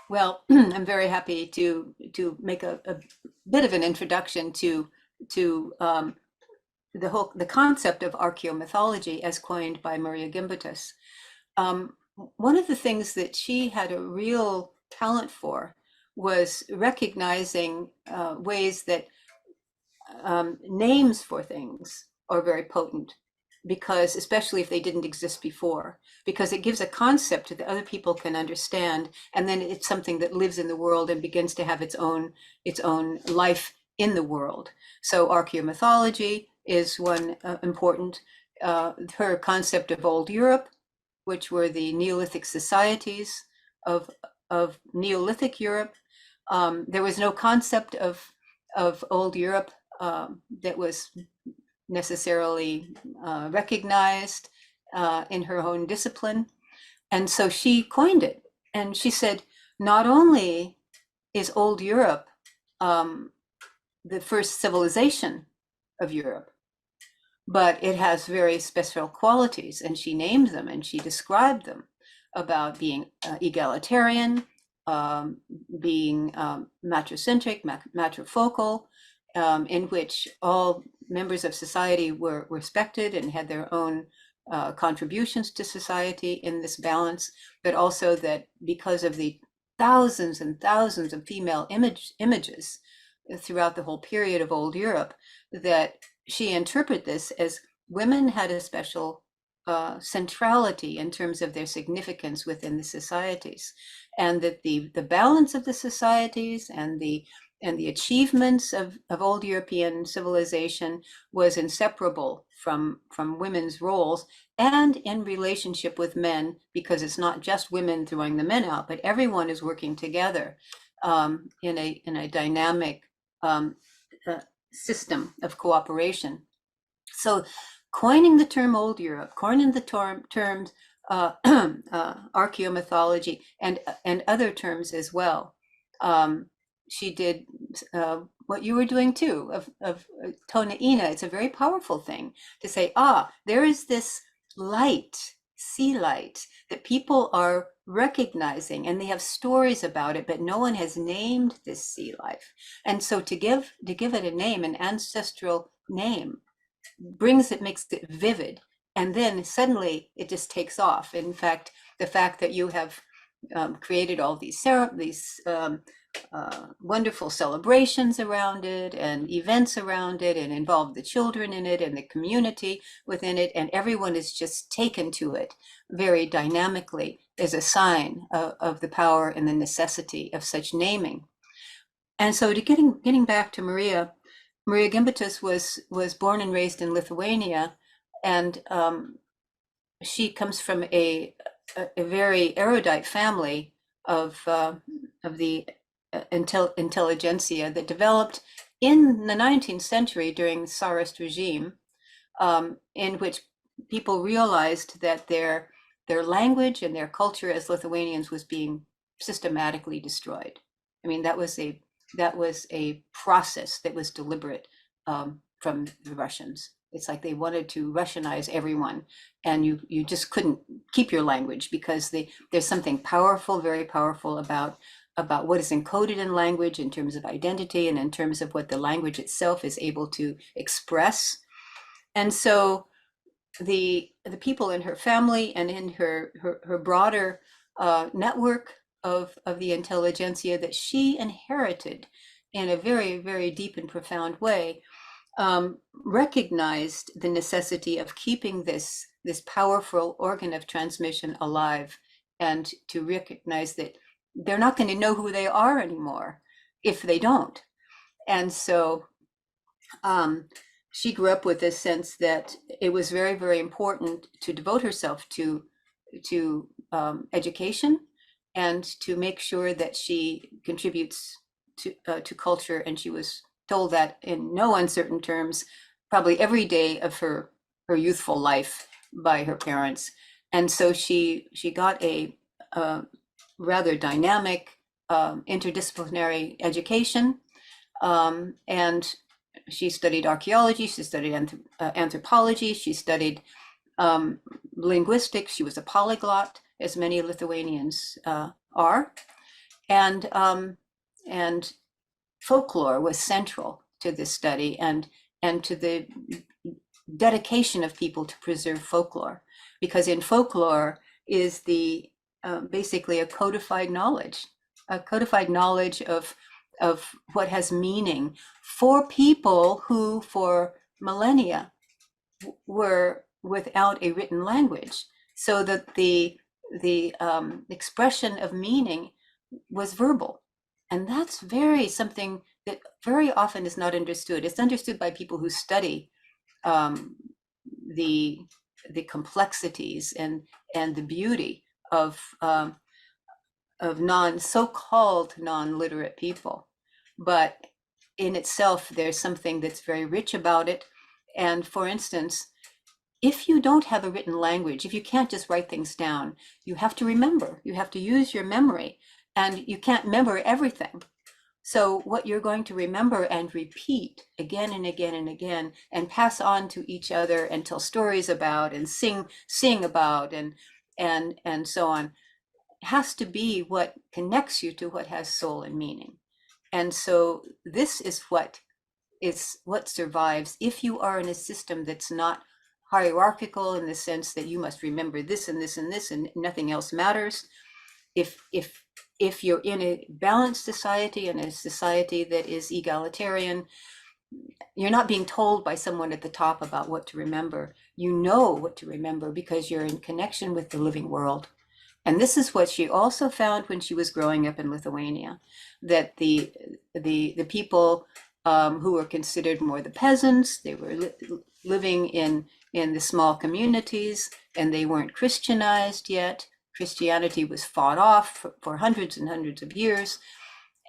Well, I'm very happy to make a bit of an introduction to the concept of archaeomythology as coined by Maria Gimbutas. One of the things that she had a real talent for was recognizing ways that names for things are very potent, because especially if they didn't exist before, because it gives a concept that other people can understand, and then it's something that lives in the world and begins to have its own life in the world. So archaeomythology is one important. Her concept of old Europe, which were the Neolithic societies of Neolithic Europe. There was no concept of old Europe that was necessarily recognized in her own discipline. And so she coined it. And she said, not only is old Europe the first civilization of Europe, but it has very special qualities. And she named them and she described them about being egalitarian, being matricentric, matrifocal, in which all members of society were respected and had their own contributions to society in this balance, but also that because of the thousands and thousands of female images throughout the whole period of old Europe, that she interpreted this as women had a special centrality in terms of their significance within the societies, and that the balance of the societies and the achievements of old European civilization was inseparable from women's roles and in relationship with men, because it's not just women throwing the men out, but everyone is working together in a dynamic um, system of cooperation. So coining the term Old Europe, coining the terms archaeomythology and other terms as well. She did what you were doing too, of Tonaina. It's a very powerful thing to say, there is this light, sea light, that people are recognizing, and they have stories about it, but no one has named this sea life. And so to give it a name, an ancestral name, makes it vivid, and then suddenly it just takes off. In fact, the fact that you have created all these wonderful celebrations around it and events around it, and involved the children in it and the community within it, and everyone is just taken to it very dynamically, is a sign of the power and the necessity of such naming. And so to getting back to Maria Gimbutas was born and raised in Lithuania, and she comes from a very erudite family of the intelligentsia that developed in the 19th century during the Tsarist regime, in which people realized that their language and their culture as Lithuanians was being systematically destroyed. I mean, that was a process that was deliberate from the Russians. It's like they wanted to Russianize everyone, and you just couldn't keep your language, because there's something powerful, very powerful about what is encoded in language in terms of identity and in terms of what the language itself is able to express. And so the people in her family and in her broader network of the intelligentsia that she inherited in a very, very deep and profound way, recognized the necessity of keeping this powerful organ of transmission alive, and to recognize that they're not going to know who they are anymore if they don't. And so she grew up with this sense that it was very, very important to devote herself to education, and to make sure that she contributes to culture. And she was told that in no uncertain terms, probably every day of her youthful life, by her parents. And so she got a rather dynamic interdisciplinary education, and she studied archaeology, she studied anthropology, she studied linguistics. She was a polyglot, as many Lithuanians are, and folklore was central to this study, and to the dedication of people to preserve folklore, because in folklore is the basically a codified knowledge of what has meaning for people who for millennia were without a written language, so that the expression of meaning was verbal. And that's something that very often is not understood. It's understood by people who study the complexities and the beauty of so-called non-literate people. But in itself, there's something that's very rich about it. And for instance, if you don't have a written language, if you can't just write things down, you have to remember, you have to use your memory, and you can't remember everything. So what you're going to remember and repeat again and again and again, and pass on to each other, and tell stories about, and sing about, and so on, has to be what connects you to what has soul and meaning. And so this is what survives if you are in a system that's not hierarchical, in the sense that you must remember this and this and this and nothing else matters. If you're in a balanced society, and a society that is egalitarian, you're not being told by someone at the top about what to remember. You know what to remember because you're in connection with the living world. And this is what she also found when she was growing up in Lithuania, that the people who were considered more the peasants, they were living in the small communities, and they weren't Christianized yet. Christianity was fought off for hundreds and hundreds of years.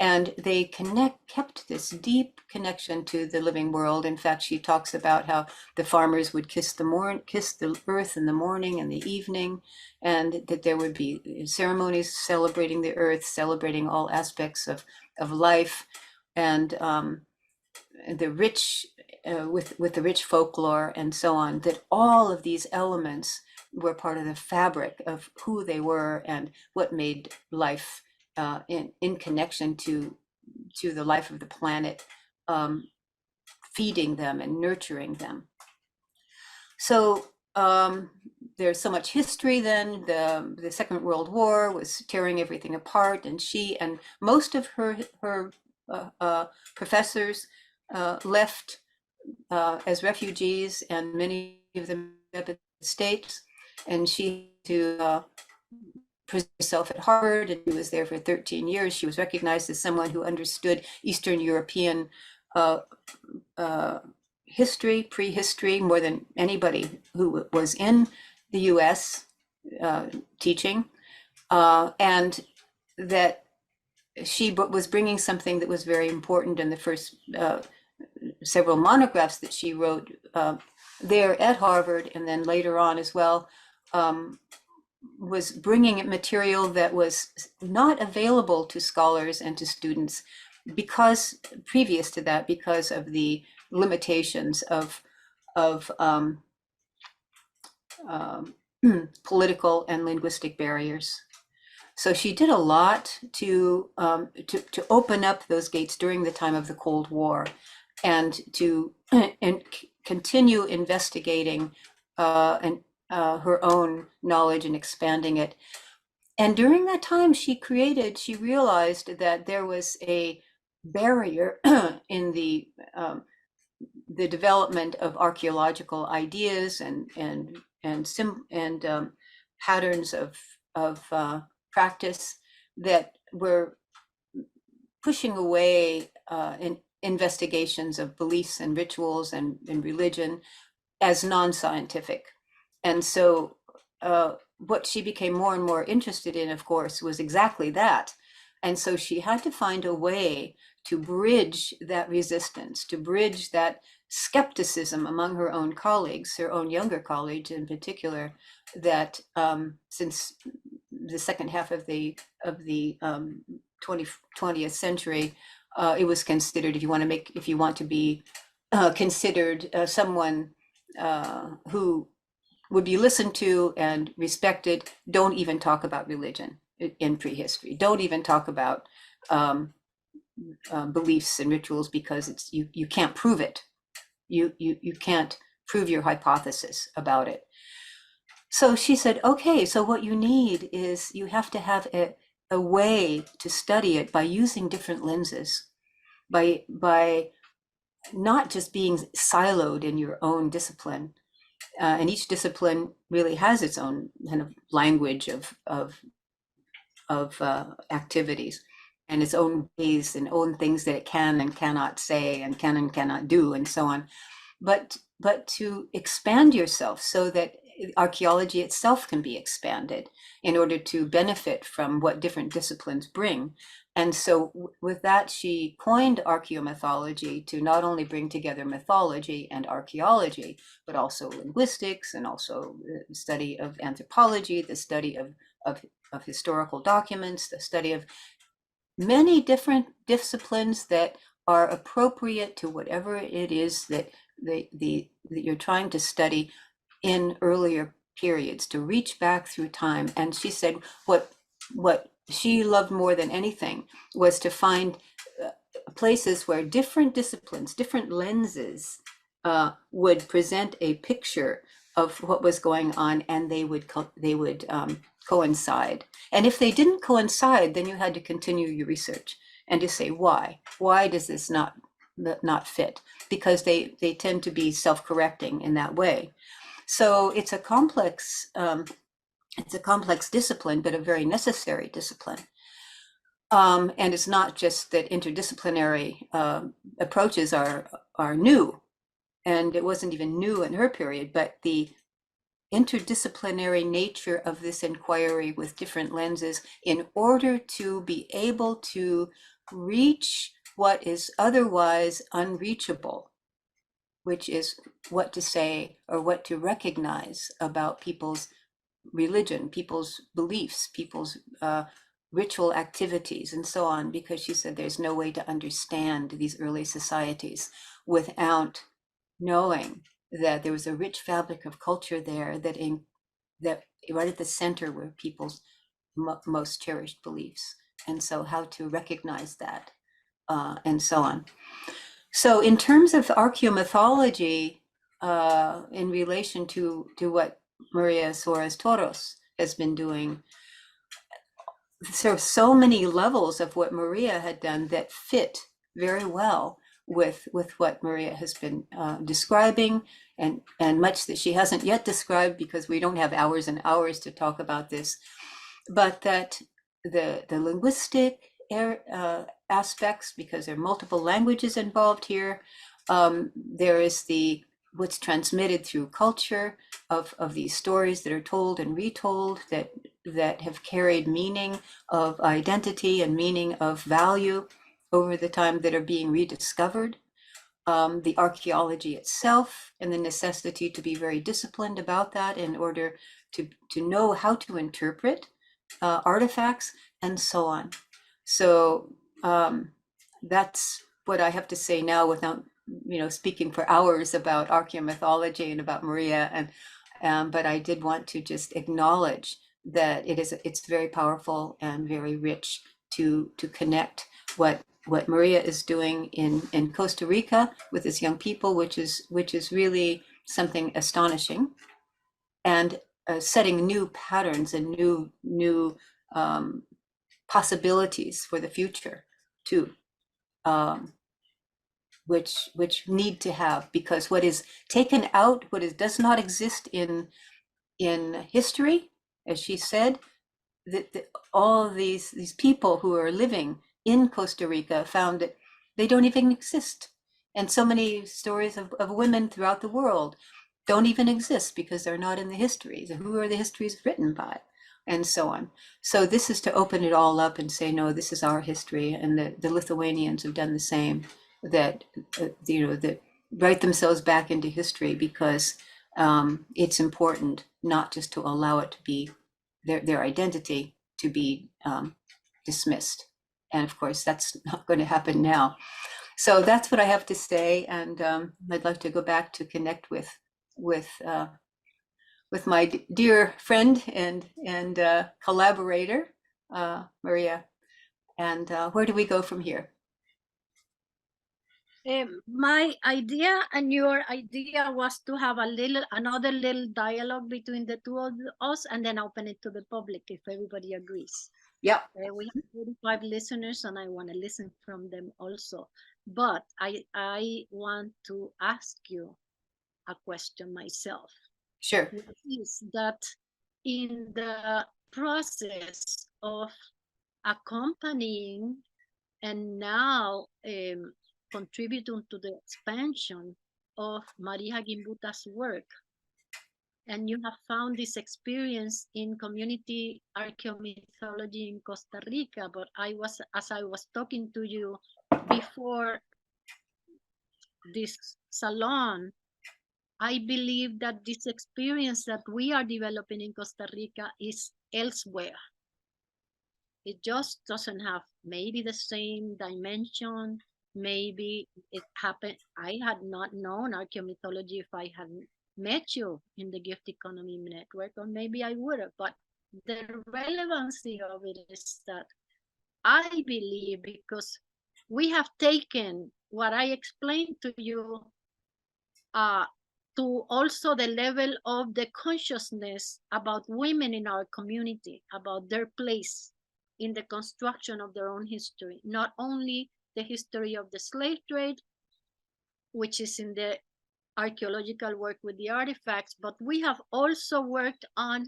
And they kept this deep connection to the living world. In fact, she talks about how the farmers would kiss the earth in the morning and the evening, and that there would be ceremonies celebrating the earth, celebrating all aspects of life, and the rich with the rich folklore and so on. That all of these elements were part of the fabric of who they were and what made life in connection to the life of the planet, feeding them and nurturing them. So there's so much history then. The Second World War was tearing everything apart, and she and most of her professors left as refugees, and many of them up in the States. And she to present herself at Harvard, and she was there for 13 years. She was recognized as someone who understood Eastern European history, prehistory, more than anybody who was in the US teaching, and that she was bringing something that was very important in the first several monographs that she wrote there at Harvard, and then later on as well, was bringing material that was not available to scholars and to students because previous to that, because of the limitations of political and linguistic barriers. So she did a lot to open up those gates during the time of the Cold War, and to continue investigating her own knowledge and expanding it. And during that time, she realized that there was a barrier in the development of archaeological ideas and patterns of practice that were pushing away in investigations of beliefs and rituals and religion as non-scientific. And so what she became more and more interested in, of course, was exactly that. And so she had to find a way to bridge that resistance, to bridge that skepticism among her own colleagues, her own younger colleagues in particular, that since the second half of the 20th century, it was considered, if you want to be considered someone who would be listened to and respected, don't even talk about religion in prehistory. Don't even talk about beliefs and rituals, because you can't prove it. You can't prove your hypothesis about it. So she said, okay, so what you need is you have to have a way to study it by using different lenses, by not just being siloed in your own discipline. And each discipline really has its own kind of language of activities, and its own ways and own things that it can and cannot say, and can and cannot do, and so on. But to expand yourself so that archaeology itself can be expanded in order to benefit from what different disciplines bring. And so with that, she coined archaeomythology to not only bring together mythology and archaeology, but also linguistics, and also the study of anthropology, the study of historical documents, the study of many different disciplines that are appropriate to whatever it is that that you're trying to study in earlier periods, to reach back through time. And she said what she loved more than anything was to find places where different disciplines, different lenses would present a picture of what was going on, and they would coincide. And if they didn't coincide, then you had to continue your research and to say why does this not fit, because they tend to be self-correcting in that way. So it's a complex discipline, but a very necessary discipline. And it's not just that interdisciplinary approaches are new, and it wasn't even new in her period, but the interdisciplinary nature of this inquiry with different lenses, in order to be able to reach what is otherwise unreachable, which is what to say or what to recognize about people's religion, people's beliefs, people's ritual activities, and so on, because she said there's no way to understand these early societies without knowing that there was a rich fabric of culture there that right at the center were people's most cherished beliefs, and so how to recognize that, and so on. So in terms of archaeomythology, in relation to what Maria Suarez Toros has been doing, there are so many levels of what Maria had done that fit very well with what Maria has been describing, and much that she hasn't yet described, because we don't have hours and hours to talk about this, but that the linguistic aspects, because there are multiple languages involved here. There is what's transmitted through culture of these stories that are told and retold, that have carried meaning of identity and meaning of value over the time, that are being rediscovered. The archaeology itself and the necessity to be very disciplined about that in order to know how to interpret artifacts, and so on. So that's what I have to say now, without speaking for hours about archaeomythology and about Maria, but I did want to just acknowledge that it's very powerful and very rich to connect what Maria is doing in Costa Rica with its young people, which is really something astonishing, and setting new patterns and new possibilities for the future too, which need to have, because what is taken out, does not exist in history, as she said, that all these people who are living in Costa Rica found that they don't even exist. And so many stories of women throughout the world don't even exist because they're not in the histories. Who are the histories written by? And so on. So this is to open it all up and say, no, this is our history. And the Lithuanians have done the same, that, that write themselves back into history, because it's important not just to allow it to be their identity to be dismissed. And of course, that's not going to happen now. So that's what I have to say. And I'd like to go back to connect with my dear friend and collaborator, Maria. And where do we go from here? My idea and your idea was to have another little dialogue between the two of us, and then open it to the public if everybody agrees. Yeah. We have 45 listeners, and I want to listen from them also. But I want to ask you a question myself. Sure. Which is that in the process of accompanying and now contributing to the expansion of Maria Gimbuta's work, and you have found this experience in community archaeomythology in Costa Rica, but as I was talking to you before this salon, I believe that this experience that we are developing in Costa Rica is elsewhere. It just doesn't have maybe the same dimension. Maybe it happened. I had not known archaeomythology if I hadn't met you in the Gift Economy Network, or maybe I would have. But the relevancy of it is that I believe, because we have taken what I explained to you to also the level of the consciousness about women in our community, about their place in the construction of their own history, not only the history of the slave trade, which is in the archaeological work with the artifacts, but we have also worked on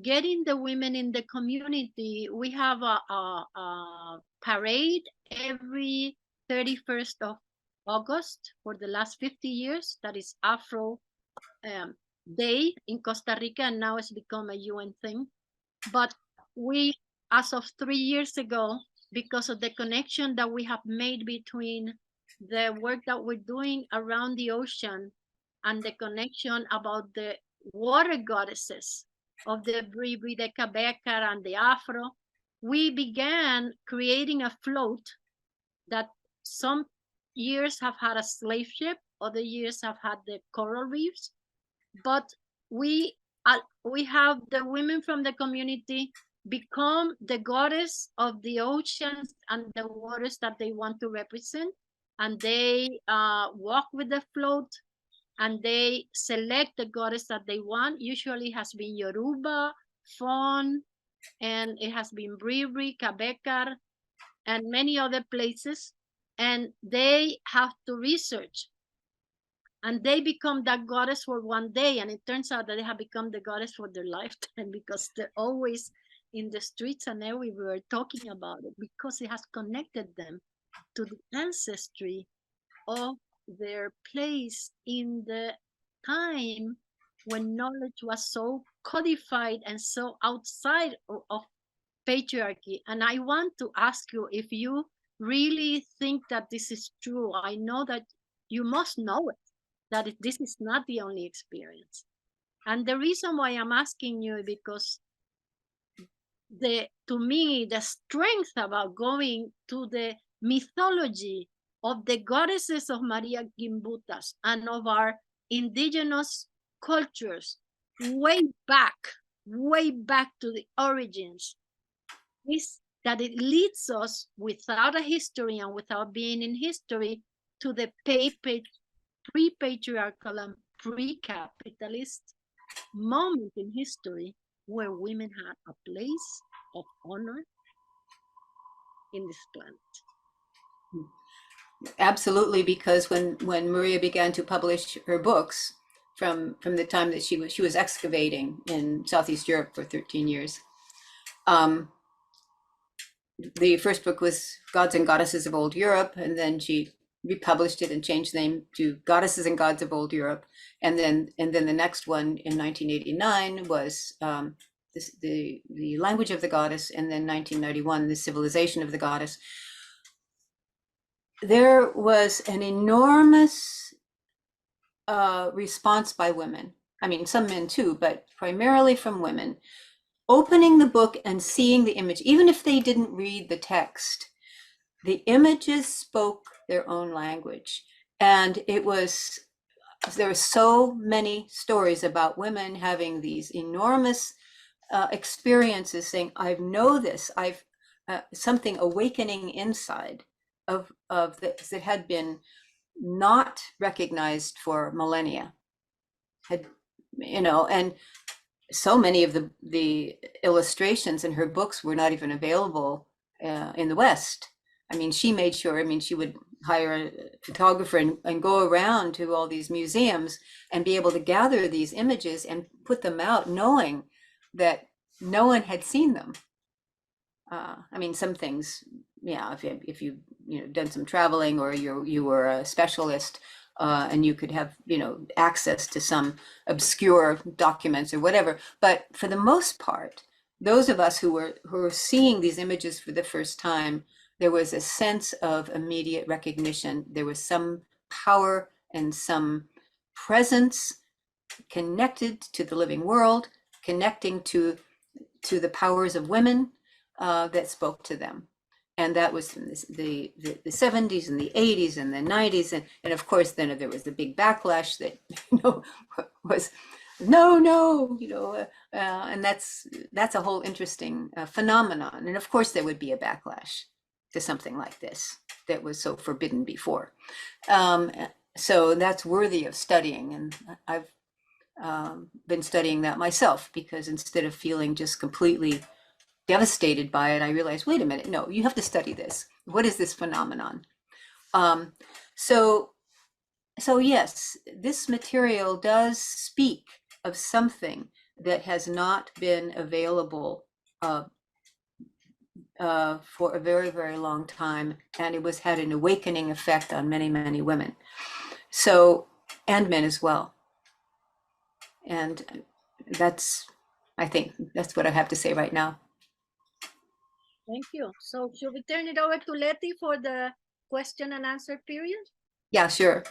getting the women in the community. We have a parade every 31st of August for the last 50 years. That is Afro Day in Costa Rica, and now it's become a UN thing. But we, as of 3 years ago, because of the connection that we have made between the work that we're doing around the ocean and the connection about the water goddesses of the Bribri, the Kabekar, and the Afro. We began creating a float that some years have had a slave ship, other years have had the coral reefs, but we have the women from the community become the goddess of the oceans and the waters that they want to represent, and they walk with the float, and they select the goddess that they want. Usually has been Yoruba, Fawn, and it has been Bribri, Kabekar, and many other places, and they have to research, and they become that goddess for one day, and it turns out that they have become the goddess for their lifetime, because they're always in the streets and everywhere talking about it, because it has connected them to the ancestry of their place in the time when knowledge was so codified and so outside of patriarchy. And I want to ask you if you really think that this is true. I know that you must know it, that this is not the only experience. And the reason why I'm asking you is because to me, the strength about going to the mythology of the goddesses of Maria Gimbutas and of our indigenous cultures way back to the origins, is that it leads us without a history and without being in history to the pre-patriarchal and pre-capitalist moment in history where women had a place of honor in this planet. Absolutely, because when Maria began to publish her books from the time that she was excavating in Southeast Europe for 13 years, the first book was Gods and Goddesses of Old Europe, and then she republished it and changed the name to Goddesses and Gods of Old Europe, and then the next one in 1989 was the Language of the Goddess, and then 1991 the Civilization of the Goddess. There was an enormous response by women. I mean, some men too, but primarily from women, opening the book and seeing the image, even if they didn't read the text. The images spoke their own language, and there were so many stories about women having these enormous experiences, saying, "I know this. I've something awakening inside of this that had been not recognized for millennia." And so many of the illustrations in her books were not even available in the West. I mean, she made sure, she would hire a photographer and go around to all these museums and be able to gather these images and put them out, knowing that no one had seen them. Some things, if you done some traveling, or you were a specialist, and you could have access to some obscure documents or whatever. But for the most part, those of us who were seeing these images for the first time, there was a sense of immediate recognition. There was some power and some presence connected to the living world, connecting to the powers of women that spoke to them. And that was in the 70s and the 80s and the 90s. And of course, then there was the big backlash that was and that's a whole interesting phenomenon. And of course, there would be a backlash to something like this that was so forbidden before. So that's worthy of studying. And I've been studying that myself, because instead of feeling just completely devastated by it, I realized, wait a minute, no, you have to study this. What is this phenomenon? So yes, this material does speak of something that has not been available for a very, very long time, and it had an awakening effect on many, many women, and men as well. And I think that's what I have to say right now. Thank you. So should we turn it over to Letty for the question and answer period? Yeah, sure.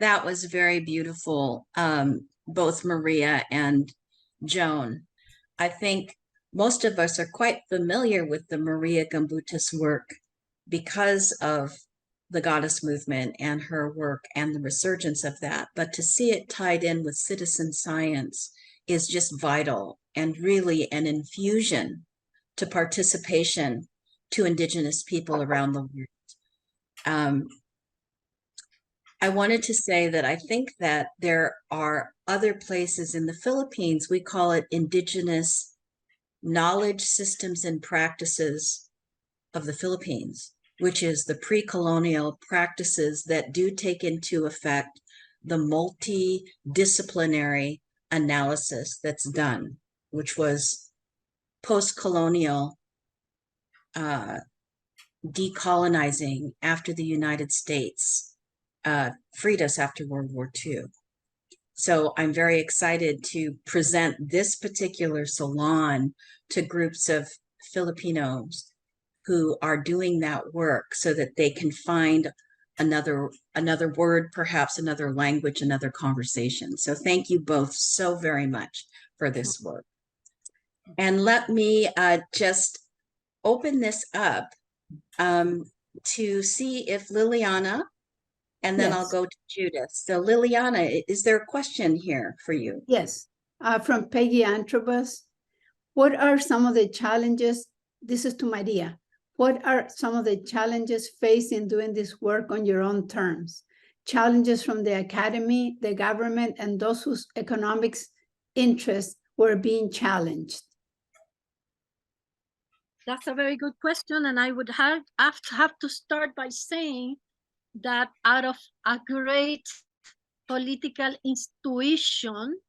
That was very beautiful, both Maria and Joan. I think most of us are quite familiar with the Maria Gimbutas work because of the goddess movement and her work and the resurgence of that. But to see it tied in with citizen science is just vital and really an infusion to participation to Indigenous people around the world. I wanted to say that I think that there are other places in the Philippines, we call it Indigenous Knowledge Systems and Practices of the Philippines, which is the pre-colonial practices that do take into effect the multidisciplinary analysis that's done, which was post-colonial decolonizing after the United States freed us after World War II. So I'm very excited to present this particular salon to groups of Filipinos who are doing that work so that they can find another word, perhaps another language, another conversation. So thank you both so very much for this work. And let me just open this up to see if Liliana, and then I'll Yes. go to Judith. So Liliana, is there a question here for you? Yes, from Peggy Antrobus. What are some of the challenges? This is to Maria. What are some of the challenges faced in doing this work on your own terms? Challenges from the academy, the government, and those whose economic interests were being challenged? That's a very good question. And I would have to start by saying that out of a great political intuition,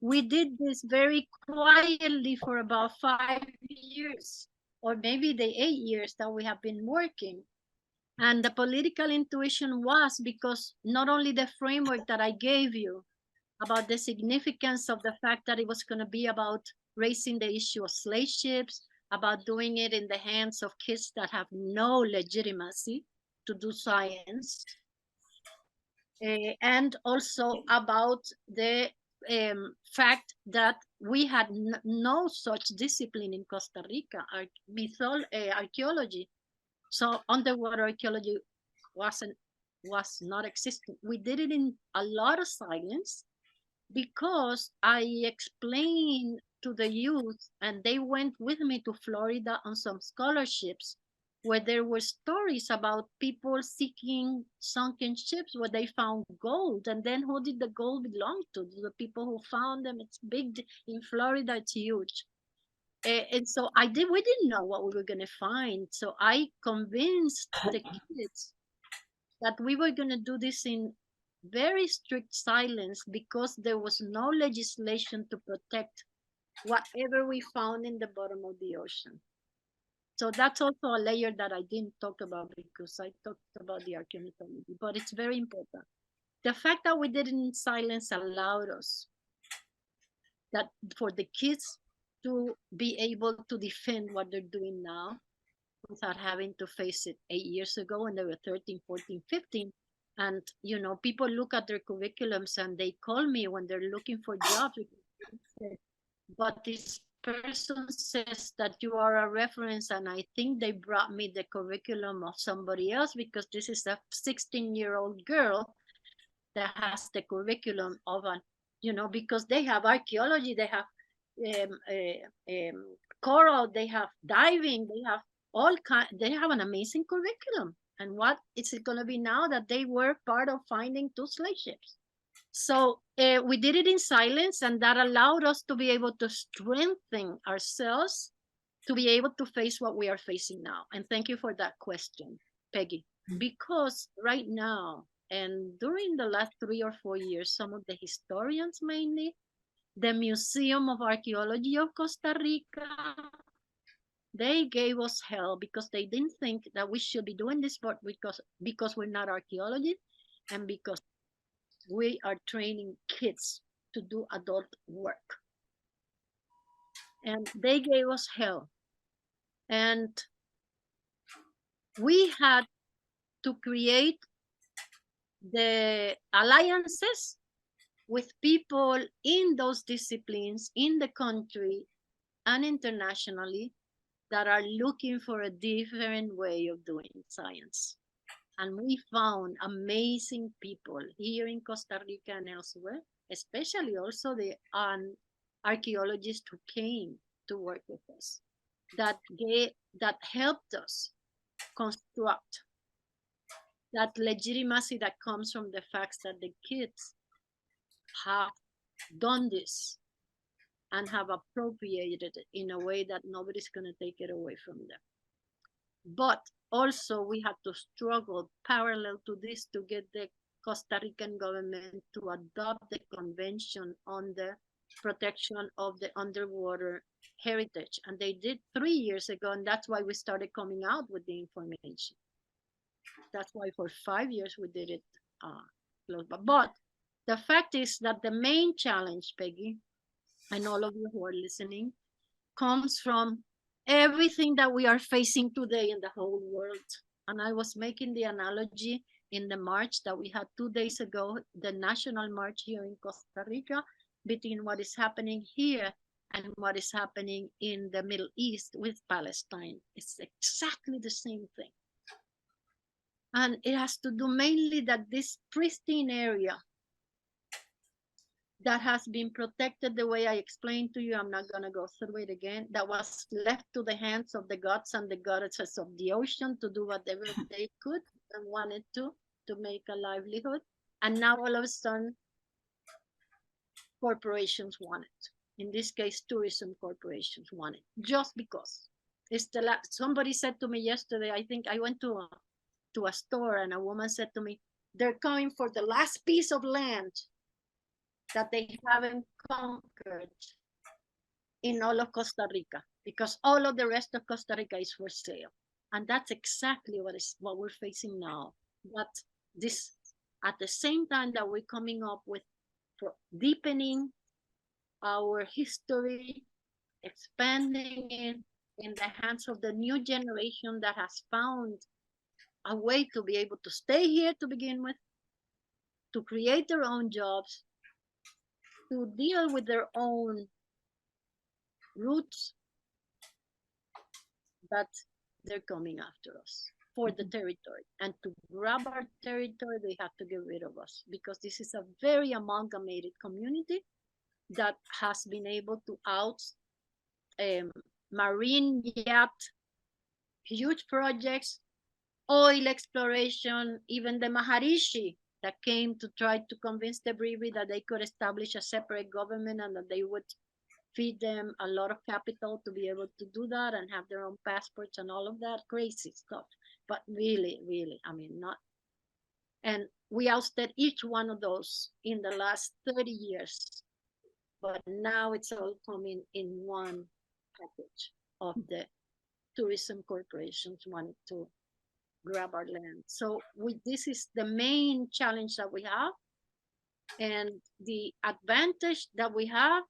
we did this very quietly for about 5 years, or maybe the 8 years that we have been working. And the political intuition was because not only the framework that I gave you about the significance of the fact that it was going to be about raising the issue of slave ships, about doing it in the hands of kids that have no legitimacy to do science, and also about the fact that we had no such discipline in Costa Rica, archaeology. So underwater archaeology was not existing. We did it in a lot of silence because I explained to the youth, and they went with me to Florida on some scholarships where there were stories about people seeking sunken ships where they found gold. And then who did the gold belong to? The people who found them. It's big in Florida, it's huge. And so we didn't know what we were going to find. So I convinced the kids that we were going to do this in very strict silence because there was no legislation to protect whatever we found in the bottom of the ocean. So that's also a layer that I didn't talk about because I talked about the archaeology, but it's very important. The fact that we did it in silence allowed us that for the kids to be able to defend what they're doing now without having to face it 8 years ago when they were 13, 14, 15. And, you know, people look at their curriculums and they call me when they're looking for jobs. But this person says that you are a reference, and I think they brought me the curriculum of somebody else because this is a 16-year-old girl that has the curriculum of an, you know, because they have archaeology, they have coral, they have diving, they have they have an amazing curriculum. And what is it going to be now that they were part of finding 2 slave ships? So we did it in silence, and that allowed us to be able to strengthen ourselves to be able to face what we are facing now. And thank you for that question, Peggy. Because right now, and during the last 3 or 4 years, some of the historians mainly, the Museum of Archaeology of Costa Rica, they gave us hell because they didn't think that we should be doing this, but because we're not archaeologists and because we are training kids to do adult work. and they gave us hell. And we had to create the alliances with people in those disciplines in the country and internationally that are looking for a different way of doing science. And we found amazing people here in Costa Rica and elsewhere, especially also the archaeologists who came to work with us, that helped us construct that legitimacy that comes from the facts that the kids have done this and have appropriated it in a way that nobody's going to take it away from them. But also we had to struggle parallel to this to get the Costa Rican government to adopt the Convention on the Protection of the Underwater Heritage. And they did 3 years ago, and that's why we started coming out with the information. That's why for 5 years we did it close. But the fact is that the main challenge, Peggy, and all of you who are listening, comes from everything that we are facing today in the whole world. And I was making the analogy in the march that we had 2 days ago, the national march here in Costa Rica, between what is happening here and what is happening in the Middle East with Palestine. It's exactly the same thing. And it has to do mainly that this pristine area that has been protected the way I explained to you, I'm not going to go through it again, that was left to the hands of the gods and the goddesses of the ocean to do whatever they could and wanted to make a livelihood. And now all of a sudden, corporations want it. In this case, tourism corporations want it, just because. Somebody said to me yesterday, I think I went to a store and a woman said to me, they're coming for the last piece of land that they haven't conquered in all of Costa Rica, because all of the rest of Costa Rica is for sale. And that's exactly what we're facing now. But this, at the same time that we're coming up with deepening our history, expanding it in the hands of the new generation that has found a way to be able to stay here to begin with, to create their own jobs, to deal with their own roots, that they're coming after us for the territory. And to grab our territory, they have to get rid of us, because this is a very amalgamated community that has been able to out marine yacht, huge projects, oil exploration, even the Maharishi that came to try to convince the Bribri that they could establish a separate government and that they would feed them a lot of capital to be able to do that and have their own passports and all of that crazy stuff. But really, really, I mean, not. And we ousted each one of those in the last 30 years. But now it's all coming in one package of the tourism corporations wanting to grab our land. So this is the main challenge that we have. And the advantage that we have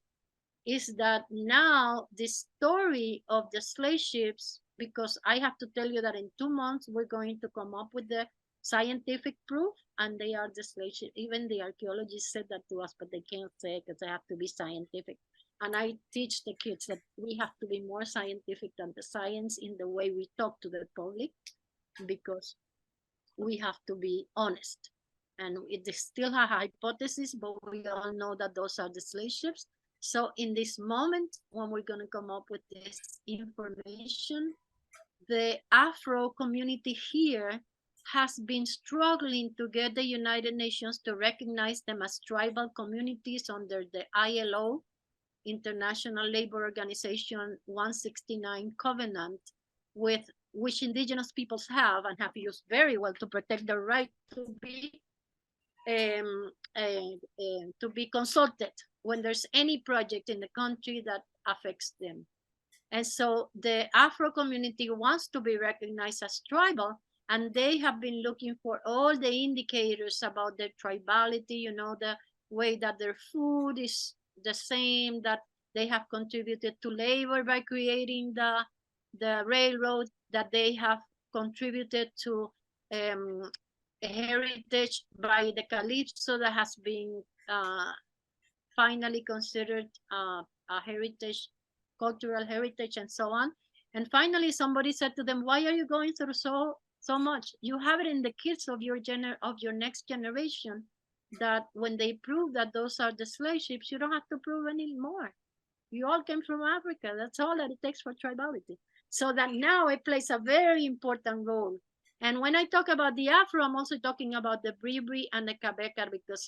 is that now the story of the slave ships, because I have to tell you that in 2 months, we're going to come up with the scientific proof, and they are the slave ships. Even the archaeologists said that to us, but they can't say it because they have to be scientific. And I teach the kids that we have to be more scientific than the science in the way we talk to the public, because we have to be honest. And it is still a hypothesis, but we all know that those are the slave ships. So in this moment, when we're going to come up with this information, the Afro community here has been struggling to get the United Nations to recognize them as tribal communities under the ILO, International Labor Organization 169 covenant, with which indigenous peoples have and have used very well to protect their right to be consulted when there's any project in the country that affects them. And so the Afro community wants to be recognized as tribal, and they have been looking for all the indicators about their tribality, you know, the way that their food is the same, that they have contributed to labor by creating the railroad, that they have contributed to heritage by the calypso that has been finally considered a heritage, cultural heritage, and so on. And finally, somebody said to them, "Why are you going through so much? You have it in the kids of your next generation, that when they prove that those are the slave ships, you don't have to prove anymore. You all came from Africa. That's all that it takes for tribality." So that now it plays a very important role. And when I talk about the Afro, I'm also talking about the Bribri and the Kabekar, because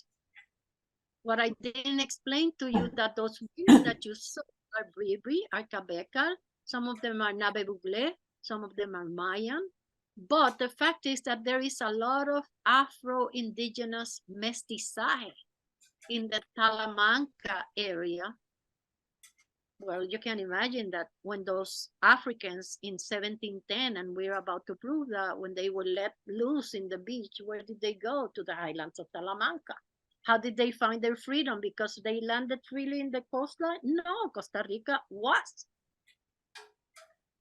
what I didn't explain to you, that those women that you saw are Bribri, are Kabekar, some of them are Nabe Bugle, some of them are Mayan. But the fact is that there is a lot of Afro-Indigenous mestizaje in the Talamanca area. Well, you can imagine that when those Africans in 1710, and we're about to prove that, when they were let loose in the beach, where did they go? To the highlands of Talamanca. How did they find their freedom? Because they landed freely in the coastline? No, Costa Rica was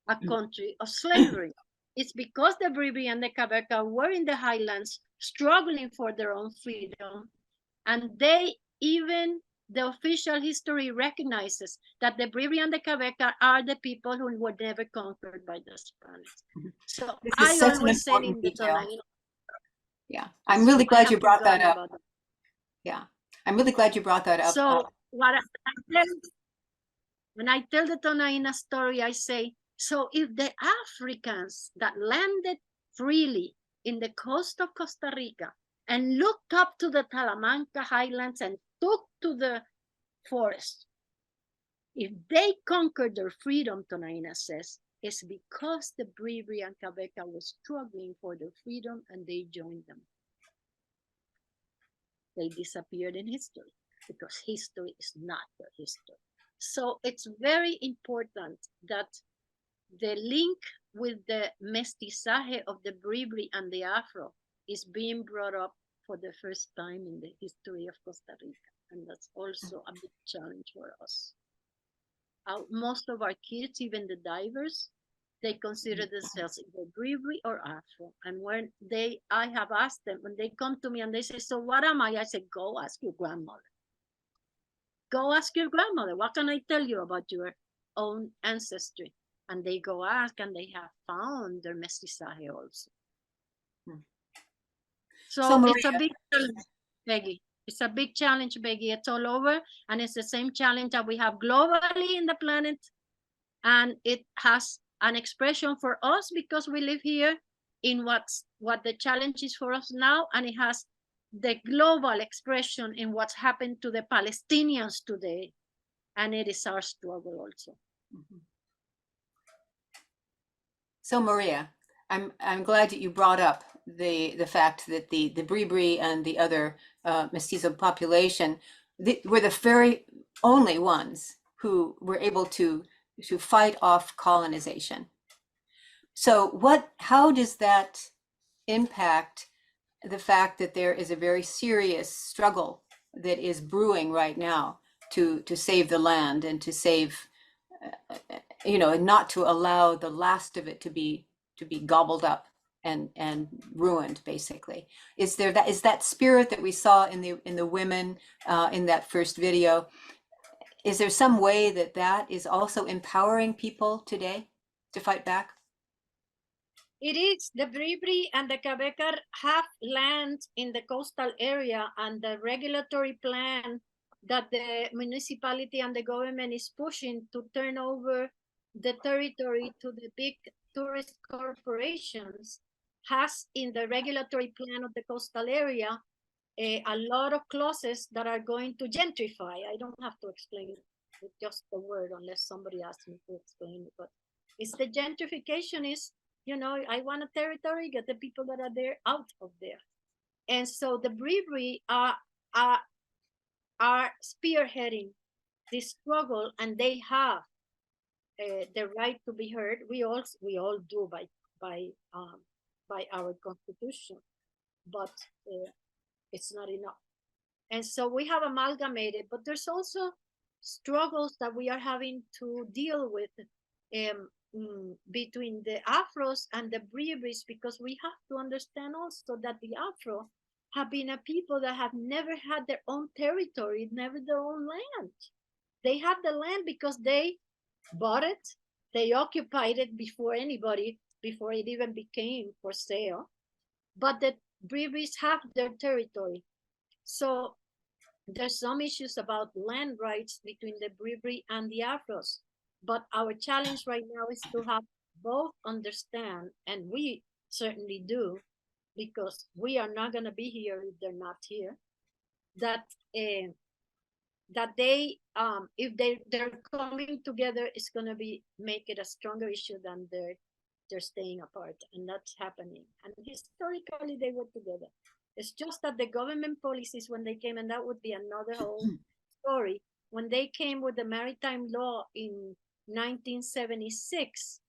a country of slavery. It's because the Bribri and the Kabeka were in the highlands struggling for their own freedom, and they even, the official history recognizes that the Bribri and the Kabeka are the people who were never conquered by the Spanish. So I always say in the Tonaino. Yeah, I'm really glad you brought that up. That. Yeah, I'm really glad you brought that up. So when I tell the Tonaina story, I say, so if the Africans that landed freely in the coast of Costa Rica and looked up to the Talamanca highlands and took to the forest, if they conquered their freedom, Tonaina says, it's because the Bribri and Kabeka were struggling for their freedom and they joined them. They disappeared in history because history is not their history. So it's very important that the link with the mestizaje of the Bribri and the Afro is being brought up for the first time in the history of Costa Rica. And that's also a big challenge for us. Most of our kids, even the divers, they consider themselves either Bribri or Afro. And when I have asked them, when they come to me and they say, so what am I? I say, go ask your grandmother. Go ask your grandmother. What can I tell you about your own ancestry? And they go ask, and they have found their mestizaje also. So it's a big challenge, Peggy. It's a big challenge, Peggy. It's all over. And it's the same challenge that we have globally in the planet. And it has an expression for us because we live here in what the challenge is for us now. And it has the global expression in what's happened to the Palestinians today. And it is our struggle also. Mm-hmm. So Maria, I'm glad that you brought up the fact that the Bribri and the other mestizo population were the very only ones who were able to fight off colonization. So how does that impact the fact that there is a very serious struggle that is brewing right now to save the land and to save, and not to allow the last of it to be gobbled up and ruined, basically? Is that spirit that we saw in the women in that first video? Is there some way that is also empowering people today to fight back? It is. The Bribri and the Kabekar have land in the coastal area, and the regulatory plan that the municipality and the government is pushing to turn over the territory to the big tourist corporations has in the regulatory plan of the coastal area a lot of clauses that are going to gentrify. I don't have to explain it with just the word unless somebody asks me to explain it, but it's the gentrification is, I want a territory, get the people that are there out of there. And so the Bribri are spearheading this struggle, and they have the right to be heard. We all do by our constitution, but it's not enough. And so we have amalgamated, but there's also struggles that we are having to deal with between the Afros and the Bribris, because we have to understand also that the Afro have been a people that have never had their own territory, never their own land. They have the land because they bought it, they occupied it before anybody, before it even became for sale. But the Bribris have their territory. So there's some issues about land rights between the Bribri and the Afros. But our challenge right now is to have both understand, and we certainly do, because we are not going to be here if they're not here, that that they if they're coming together, it's going to be make it a stronger issue than they're staying apart, and that's happening. And historically they were together. It's just that the government policies, when they came, and that would be another whole story, when they came with the maritime law in 1976,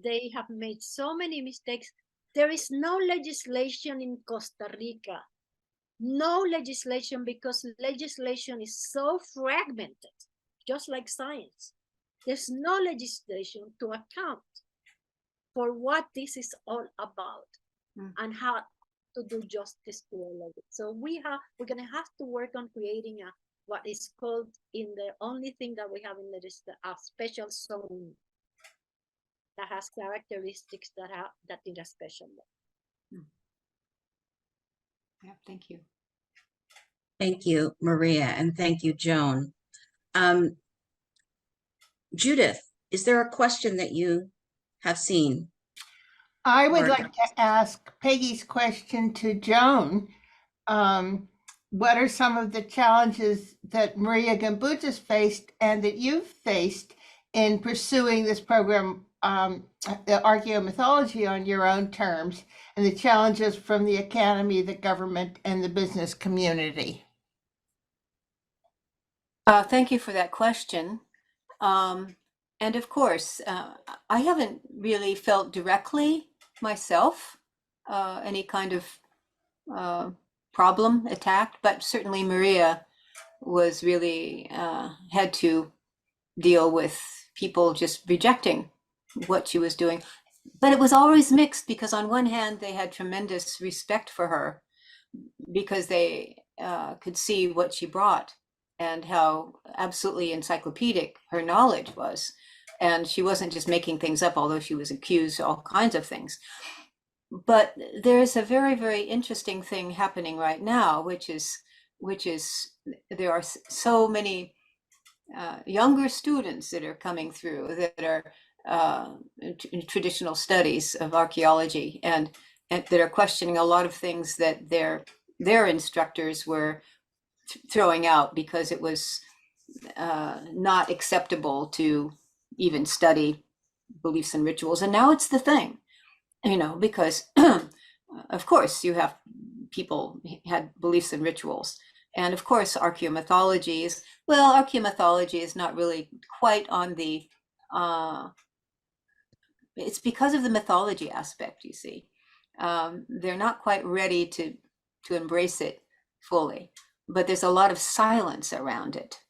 they have made so many mistakes. There is no legislation in Costa Rica, no legislation, because legislation is so fragmented, just like science. There's no legislation to account for what this is all about and how to do justice to all of it. So we're gonna have to work on creating what is called, in the only thing that we have in there is a special zone that has characteristics that need a special law. Yeah, thank you. Thank you, Maria, and thank you, Joan. Judith, is there a question that you have seen? I would like to ask Peggy's question to Joan. What are some of the challenges that Maria Gambuzas faced and that you've faced in pursuing this program, the archaeomythology, on your own terms, and the challenges from the academy, the government, and the business community? Thank you for that question. And of course, I haven't really felt directly myself any kind of problem attacked, but certainly Maria was really had to deal with people just rejecting what she was doing. But it was always mixed, because on one hand, they had tremendous respect for her because they could see what she brought and how absolutely encyclopedic her knowledge was. And she wasn't just making things up, although she was accused of all kinds of things. But there's a very, very interesting thing happening right now, which is there are so many younger students that are coming through that are in traditional studies of archaeology, and that are questioning a lot of things that their instructors were throwing out because it was not acceptable to even study beliefs and rituals. And now it's the thing, because of course you have people had beliefs and rituals. And of course, archaeomythology is not really quite on the, it's because of the mythology aspect, you see. They're not quite ready to embrace it fully, but there's a lot of silence around it.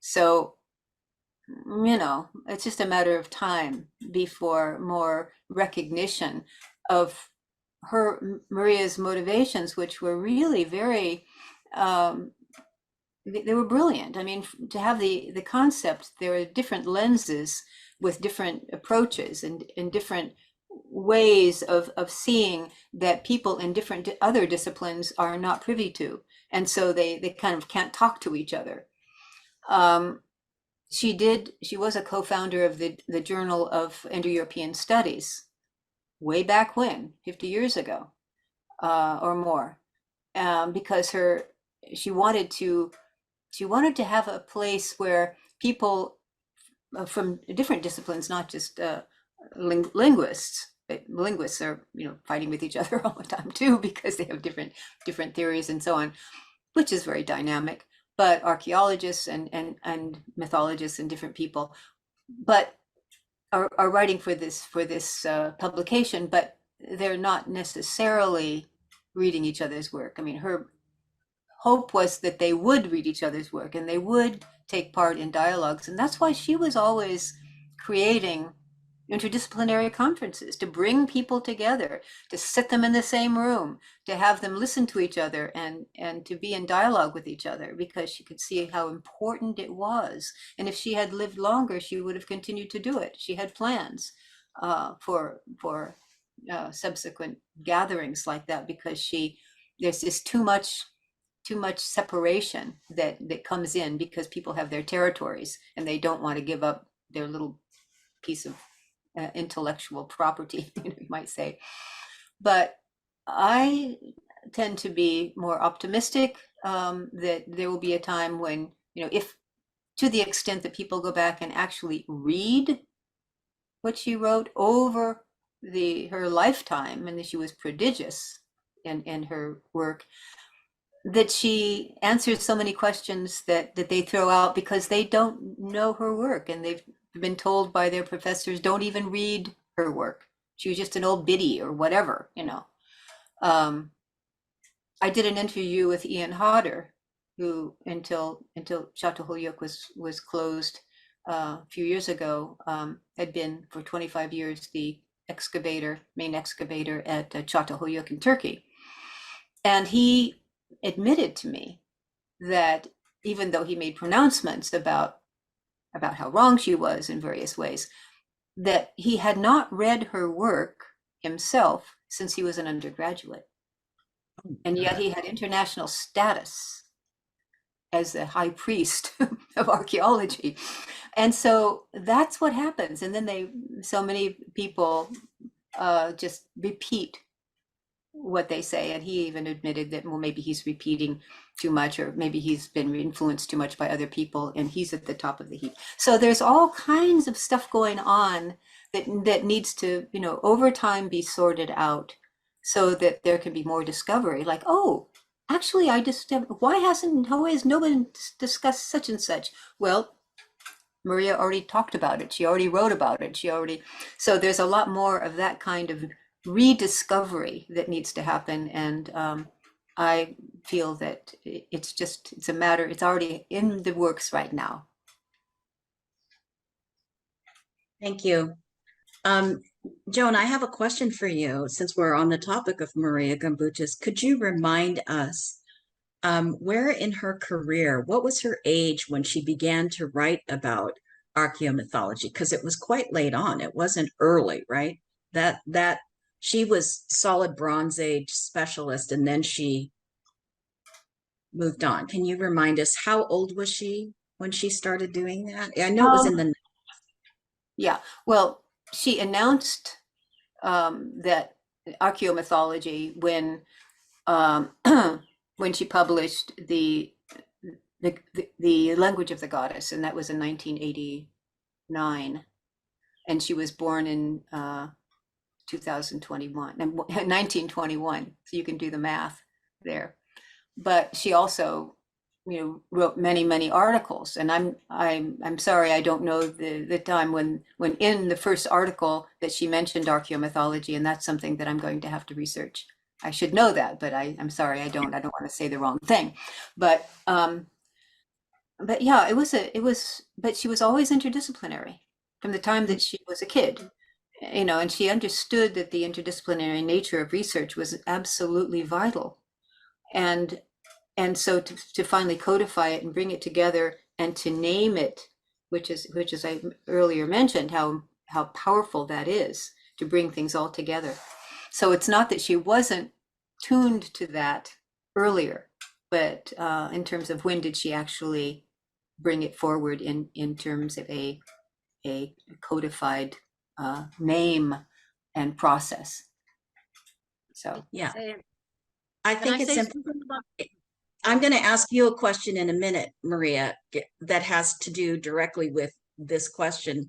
So, it's just a matter of time before more recognition of Maria's motivations, which were really very, they were brilliant. I mean, to have the concept, there are different lenses with different approaches and different ways of seeing that people in different other disciplines are not privy to. And so they kind of can't talk to each other. She was a co-founder of the Journal of Indo-European Studies way back when, 50 years ago or more, because she wanted to have a place where people from different disciplines, not just linguists. Linguists are fighting with each other all the time too, because they have different theories and so on, which is very dynamic. But archaeologists and mythologists and different people, but are writing for this publication, but they're not necessarily reading each other's work. I mean, her hope was that they would read each other's work and they would take part in dialogues. And that's why she was always creating interdisciplinary conferences to bring people together, to sit them in the same room, to have them listen to each other and to be in dialogue with each other, because she could see how important it was. And if she had lived longer, she would have continued to do it. She had plans for subsequent gatherings like that, because there's just too much separation that comes in, because people have their territories and they don't want to give up their little piece of intellectual property, you might say. But I tend to be more optimistic that there will be a time when, if, to the extent that people go back and actually read what she wrote over her lifetime, and that she was prodigious in her work, that she answers so many questions that they throw out because they don't know her work, and they've been told by their professors, don't even read her work. She was just an old biddy or whatever, I did an interview with Ian Hodder, who until Chateau Holyoke was closed a few years ago, had been for 25 years the main excavator at Chateau Holyoke in Turkey. And he admitted to me that even though he made pronouncements about how wrong she was in various ways, that he had not read her work himself since he was an undergraduate. And yet he had international status as the high priest of archaeology. And so that's what happens. And then so many people just repeat what they say. And he even admitted that, well, maybe he's repeating too much, or maybe he's been influenced too much by other people, and he's at the top of the heap. So there's all kinds of stuff going on that needs to, over time be sorted out, so that there can be more discovery. Like, oh, actually, why has nobody discussed such and such? Well, Maria already talked about it. She already wrote about it. So there's a lot more of that kind of rediscovery that needs to happen. And I feel that it's a matter, it's already in the works right now. Thank you. Joan, I have a question for you, since we're on the topic of Maria Gimbutas. Could you remind us where in her career, what was her age when she began to write about archaeomythology? Because it was quite late on. It wasn't early, right? That she was solid Bronze Age specialist, and then she moved on. Can you remind us, how old was she when she started doing that? I know it was in the... Yeah, well, she announced that archaeomythology when when she published the Language of the Goddess, and that was in 1989, and she was born in 2021 and 1921. So you can do the math there. But she also, wrote many articles, and I'm sorry, I don't know the time when in the first article that she mentioned archaeomythology, and that's something that I'm going to have to research. I should know that, but I'm sorry, I don't want to say the wrong thing. But yeah, but she was always interdisciplinary from the time that she was a kid, and she understood that the interdisciplinary nature of research was absolutely vital. And so to finally codify it and bring it together and to name it, which is I earlier mentioned how powerful that is, to bring things all together. So it's not that she wasn't tuned to that earlier, but in terms of when did she actually bring it forward in terms of a codified name and process. So Yeah, Say- I Can think I it's say important. something about I'm going to ask you a question in a minute, Maria, that has to do directly with this question,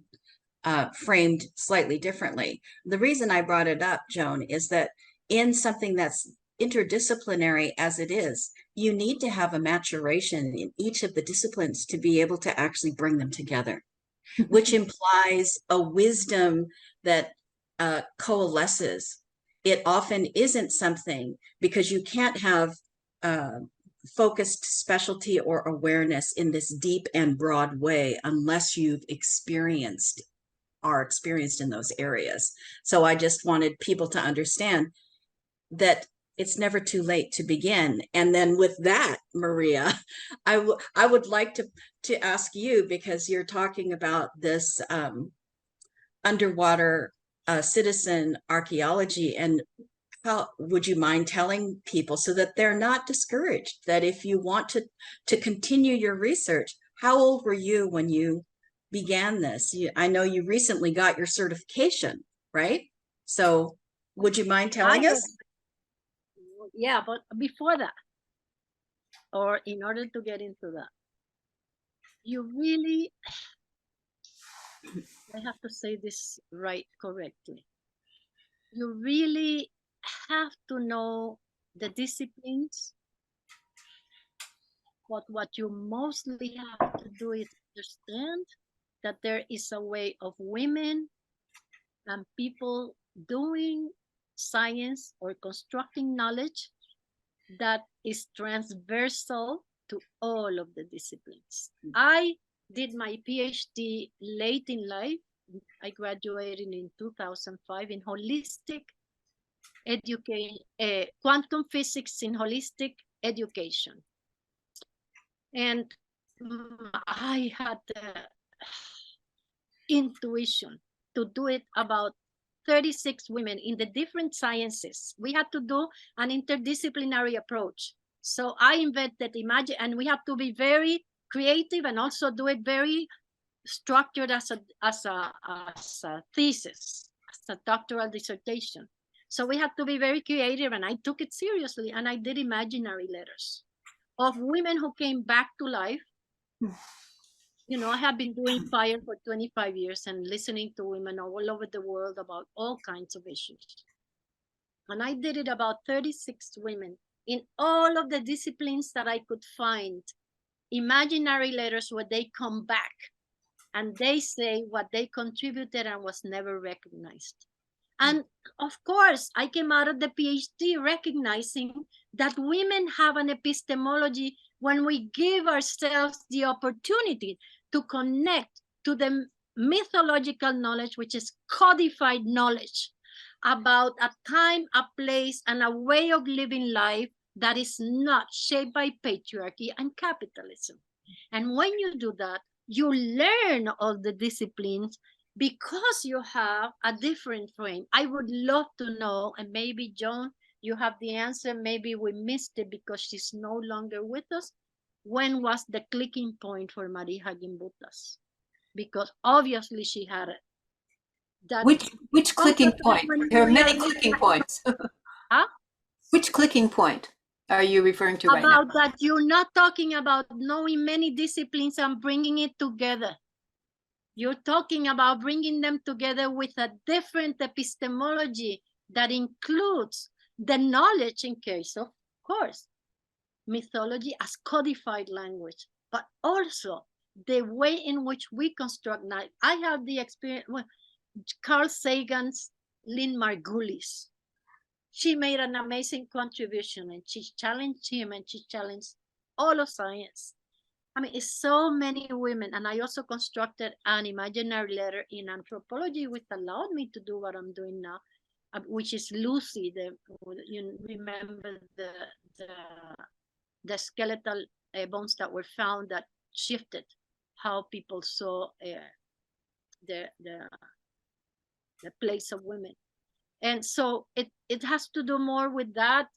framed slightly differently. The reason I brought it up, Joan, is that in something that's interdisciplinary as it is, you need to have a maturation in each of the disciplines to be able to actually bring them together, which implies a wisdom that coalesces. It often isn't something, because you can't have focused specialty or awareness in this deep and broad way unless you've are experienced in those areas. So I just wanted people to understand that it's never too late to begin. And then with that, Maria, I would like to ask you, because you're talking about this underwater citizen archaeology, and how would you mind telling people so that they're not discouraged, that if you want to continue your research, how old were you when you began this? I know you recently got your certification, right? So would you mind telling us? Yeah, but before that, or in order to get into that, you really, I have to say this correctly. You really have to know the disciplines, but what you mostly have to do is understand that there is a way of women and people doing science or constructing knowledge that is transversal to all of the disciplines. I did my PhD late in life. I graduated in 2005 in holistic education, quantum physics in holistic education. And I had the intuition to do it about 36 women in the different sciences. We had to do an interdisciplinary approach. So I invented imagine, and we have to be very creative and also do it very structured as a thesis, as a doctoral dissertation. So we had to be very creative, and I took it seriously, and I did imaginary letters of women who came back to life. You know, I have been doing FIRE for 25 years and listening to women all over the world about all kinds of issues. And I did it about 36 women in all of the disciplines that I could find, imaginary letters where they come back and they say what they contributed and was never recognized. And of course, I came out of the PhD recognizing that women have an epistemology when we give ourselves the opportunity to connect to the mythological knowledge, which is codified knowledge about a time, a place, and a way of living life that is not shaped by patriarchy and capitalism. And when you do that, you learn all the disciplines because you have a different frame. I would love to know, and maybe Joan, you have the answer, maybe we missed it because she's no longer with us. When was the clicking point for Maria Gimbutas? Because obviously she had it. That which clicking point? There are many clicking points. Huh? Which clicking point are you referring to right now? About that you're not talking about knowing many disciplines and bringing it together. You're talking about bringing them together with a different epistemology that includes the knowledge, in case of course, mythology as codified language, but also the way in which we construct knowledge. I have the experience, well, Carl Sagan's Lynn Margulis. She made an amazing contribution, and she challenged him and she challenged all of science. I mean, it's so many women. And I also constructed an imaginary letter in anthropology, which allowed me to do what I'm doing now, which is Lucy. You remember the skeletal bones that were found that shifted how people saw the place of women. And so it has to do more with that,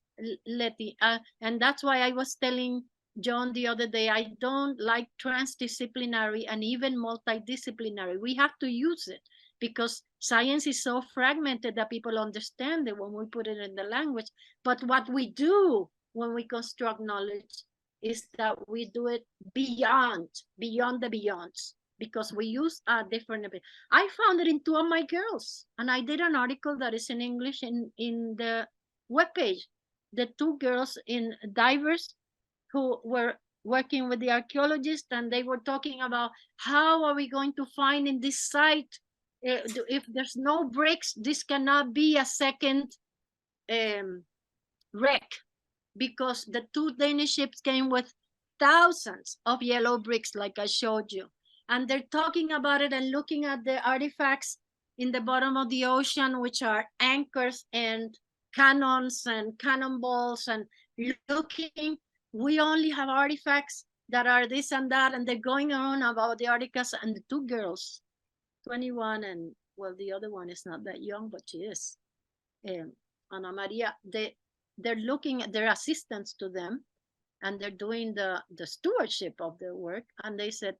Letty. And that's why I was telling Joan the other day, I don't like transdisciplinary and even multidisciplinary. We have to use it because science is so fragmented that people understand it when we put it in the language. But what we do when we construct knowledge is that we do it beyond the beyonds, because we use a different. I found it in two of my girls, and I did an article that is in English in the webpage. The two girls in divers who were working with the archaeologists, and they were talking about how are we going to find in this site, if there's no bricks, this cannot be a second wreck. because the two Danish ships came with thousands of yellow bricks, like I showed you. And they're talking about it and looking at the artifacts in the bottom of the ocean, which are anchors and cannons and cannonballs, and looking, we only have artifacts that are this and that, and they're going on about the articles. And the two girls, 21, and well, the other one is not that young, but she is, Ana Maria, they're looking at their assistants to them, and they're doing the stewardship of their work. And they said,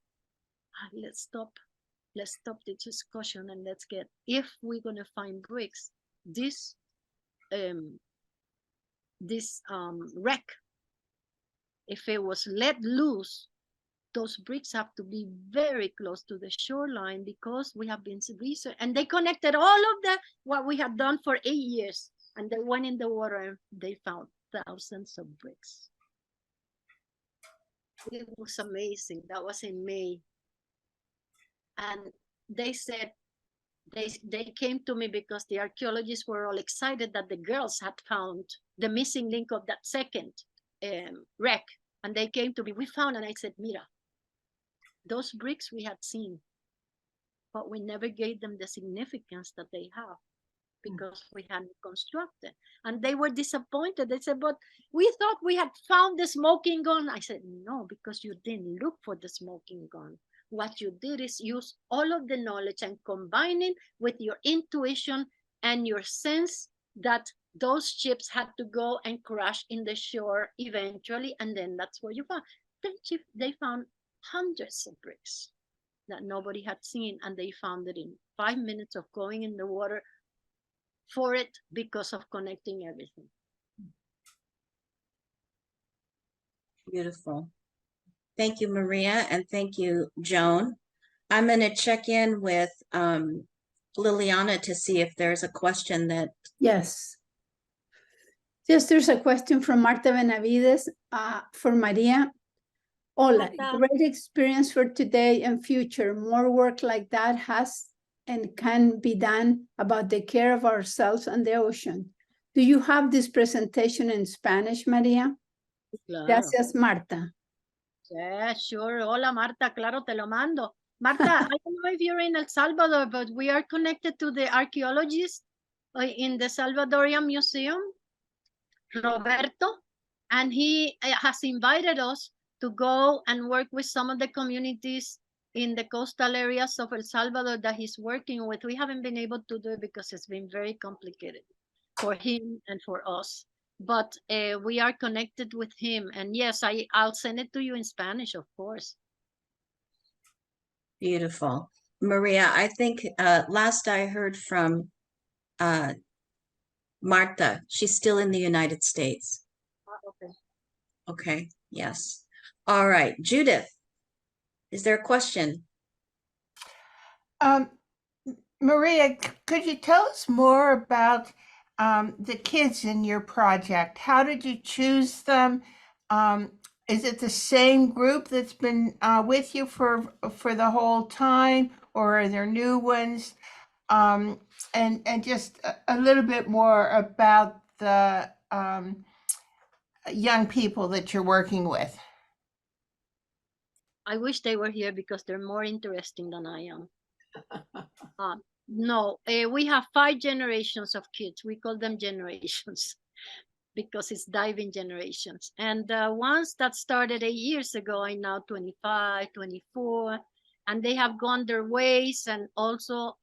let's stop the discussion and let's get, if we're going to find bricks, this wreck, if it was let loose, those bricks have to be very close to the shoreline, because we have been research, and they connected all of that, what we had done for 8 years, and they went in the water and they found thousands of bricks. It was amazing. That was in May. And they said, they came to me because the archaeologists were all excited that the girls had found the missing link of that second wreck. And they came to me, we found, and I said, Mira, those bricks we had seen, but we never gave them the significance that they have, because we hadn't constructed. And they were disappointed. They said, but we thought we had found the smoking gun. I said, no, because you didn't look for the smoking gun. What you did is use all of the knowledge and combine it with your intuition and your sense that those ships had to go and crash in the shore eventually. And then that's what you found. They found hundreds of bricks that nobody had seen. And they found it in 5 minutes of going in the water for it, because of connecting everything. Beautiful. Thank you, Maria, and thank you, Joan. I'm going to check in with Liliana to see if there's a question that... Yes. Yes, there's a question from Marta Benavides for Maria. Hola, great experience for today and future. More work like that has and can be done about the care of ourselves and the ocean. Do you have this presentation in Spanish, Maria? Claro. Gracias, Marta. Yeah, sure. Hola, Marta. Claro, te lo mando. Marta, I don't know if you're in El Salvador, but we are connected to the archaeologist in the Salvadorian Museum, Roberto, and he has invited us to go and work with some of the communities in the coastal areas of El Salvador that he's working with. We haven't been able to do it because it's been very complicated for him and for us. But we are connected with him. And yes, I'll send it to you in Spanish, of course. Beautiful. Maria, I think last I heard from Marta, she's still in the United States. Okay. Okay, yes. All right, Judith, is there a question? Maria, could you tell us more about the kids in your project? How did you choose them? Is it the same group that's been with you for the whole time, or are there new ones? And just a little bit more about the young people that you're working with. I wish they were here because they're more interesting than I am. No, we have 5 generations of kids. We call them generations because it's diving generations. And the ones that started 8 years ago are now 25, 24, and they have gone their ways and also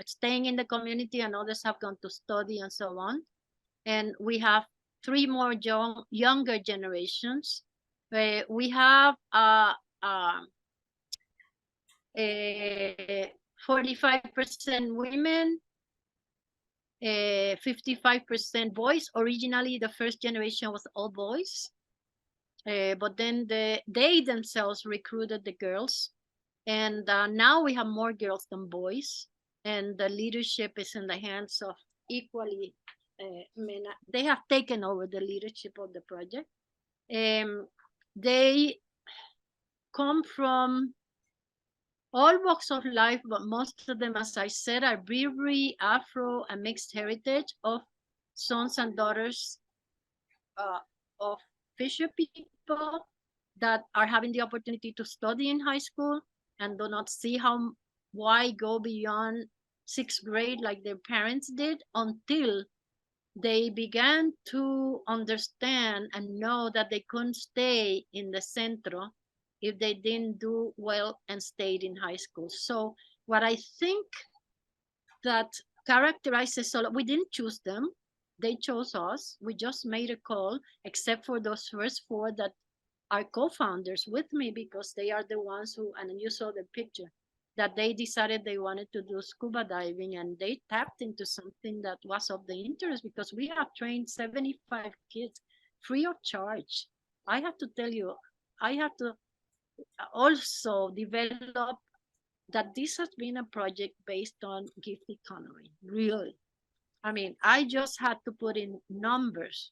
staying in the community, and others have gone to study and so on. And we have 3 more younger generations. We have 45% women, 55% boys. Originally, the first generation was all boys, but then they themselves recruited the girls, and now we have more girls than boys, and the leadership is in the hands of equally men. They have taken over the leadership of the project. They come from all walks of life, but most of them, as I said, are Berber, Afro, and mixed heritage of sons and daughters of fisher people that are having the opportunity to study in high school and do not see why go beyond 6th grade like their parents did, until they began to understand and know that they couldn't stay in the centro if they didn't do well and stayed in high school. So what I think that characterizes Salon, we didn't choose them, they chose us. We just made a call, except for those first 4 that are co-founders with me, because they are the ones who, and you saw the picture, that they decided they wanted to do scuba diving, and they tapped into something that was of the interest, because we have trained 75 kids free of charge. I have to tell you, I have to also develop that this has been a project based on gift economy, really. I mean, I just had to put in numbers.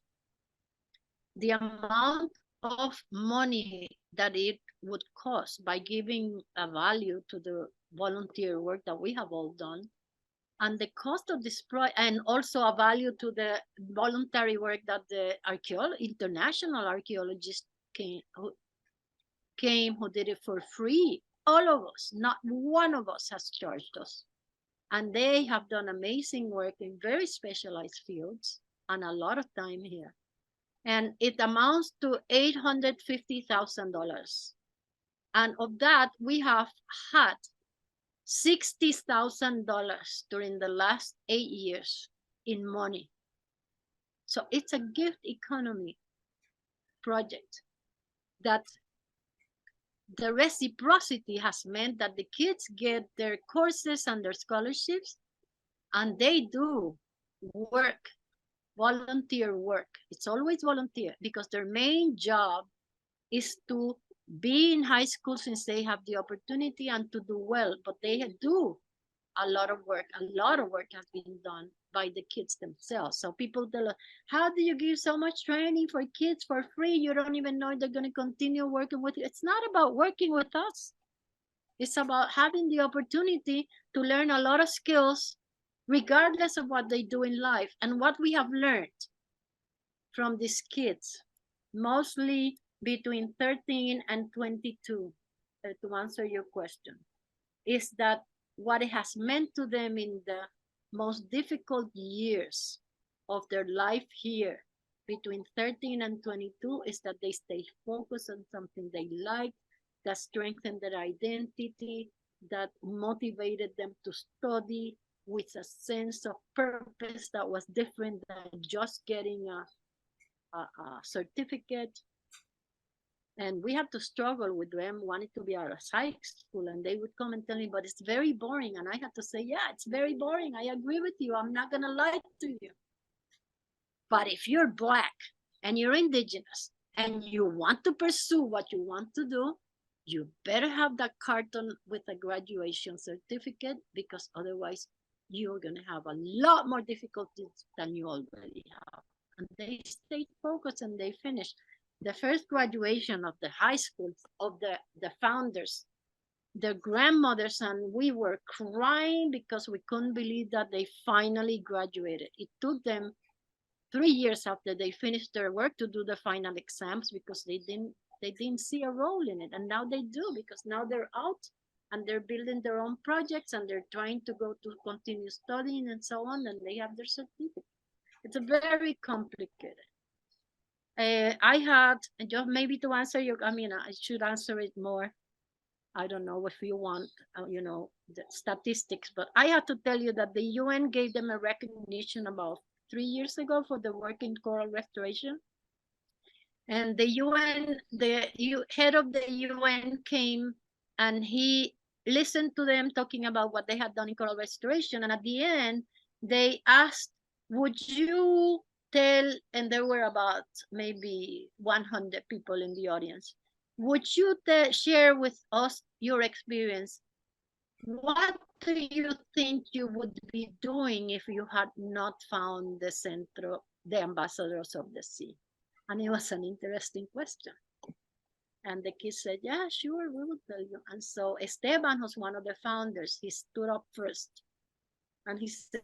The amount of money that it would cost by giving a value to the volunteer work that we have all done, and the cost of this project, and also a value to the voluntary work that the international archaeologists came who did it for free. All of us, not one of us has charged us. And they have done amazing work in very specialized fields and a lot of time here. And it amounts to $850,000. And of that, we have had $60,000 during the last 8 years in money. So it's a gift economy project that the reciprocity has meant that the kids get their courses and their scholarships, and they do work, volunteer work. It's always volunteer, because their main job is to be in high school since they have the opportunity and to do well, but they do a lot of work. A lot of work has been done by the kids themselves. So people tell us, how do you give so much training for kids for free? You don't even know they're going to continue working with you. It's not about working with us. It's about having the opportunity to learn a lot of skills, regardless of what they do in life. And what we have learned from these kids, mostly between 13 and 22, to answer your question, is that what it has meant to them in the most difficult years of their life here, between 13 and 22, is that they stay focused on something they like, that strengthened their identity, that motivated them to study with a sense of purpose that was different than just getting a certificate. And we had to struggle with them wanting to be out of high school, and they would come and tell me, but it's very boring. And I had to say, yeah, it's very boring. I agree with you. I'm not going to lie to you. But if you're Black and you're Indigenous and you want to pursue what you want to do, you better have that carton with a graduation certificate, because otherwise you're going to have a lot more difficulties than you already have. And they stayed focused and they finished. The first graduation of the high school of the founders, their grandmothers and we were crying because we couldn't believe that they finally graduated. It took them 3 years after they finished their work to do the final exams, because they didn't see a role in it. And now they do, because now they're out and they're building their own projects and they're trying to go to continue studying and so on, and they have their certificate. It's a very complicated. I had, just maybe to answer your, I mean, I should answer it more. I don't know if you want, the statistics, but I have to tell you that the UN gave them a recognition about 3 years ago for the work in coral restoration. And the UN, the head of the UN came and he listened to them talking about what they had done in coral restoration. And at the end, they asked, would you tell, and there were about maybe 100 people in the audience, would you share with us your experience? What do you think you would be doing if you had not found the ambassadors of the sea? And it was an interesting question. And the kids said, yeah, sure, we will tell you. And so Esteban, who's one of the founders, he stood up first. And he said,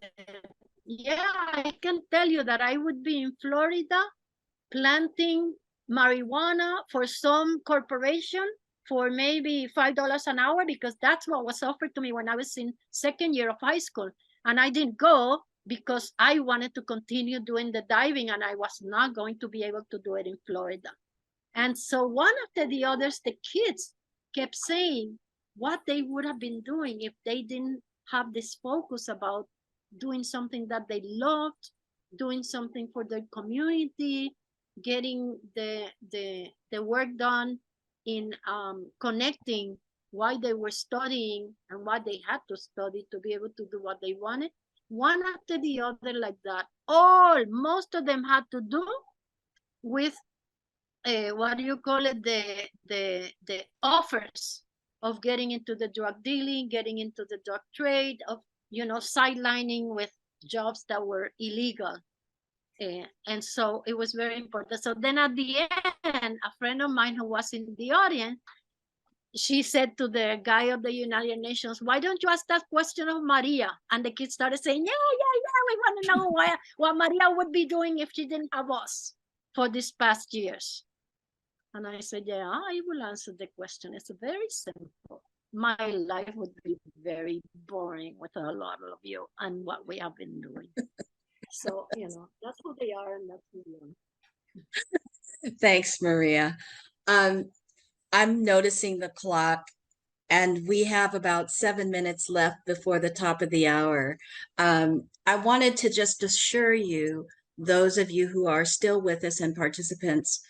yeah, I can tell you that I would be in Florida planting marijuana for some corporation for maybe $5 an hour, because that's what was offered to me when I was in second year of high school. And I didn't go because I wanted to continue doing the diving, and I was not going to be able to do it in Florida. And so one after the others, the kids kept saying what they would have been doing if they didn't have this focus about doing something that they loved, doing something for their community, getting the work done in connecting why they were studying and what they had to study to be able to do what they wanted. One after the other like that. Most of them had to do with what do you call it, the offers of getting into the drug dealing, getting into the drug trade, of sidelining with jobs that were illegal. And so it was very important. So then at the end, a friend of mine who was in the audience, she said to the guy of the United Nations, why don't you ask that question of Maria? And the kids started saying, yeah, we want to know what Maria would be doing if she didn't have us for these past years. And I said, yeah, I will answer the question. It's very simple. My life would be very boring with a lot of you and what we have been doing. So, that's who they are, and that's who we are. Thanks, Maria. I'm noticing the clock, and we have about 7 minutes left before the top of the hour. I wanted to just assure you, those of you who are still with us and participants,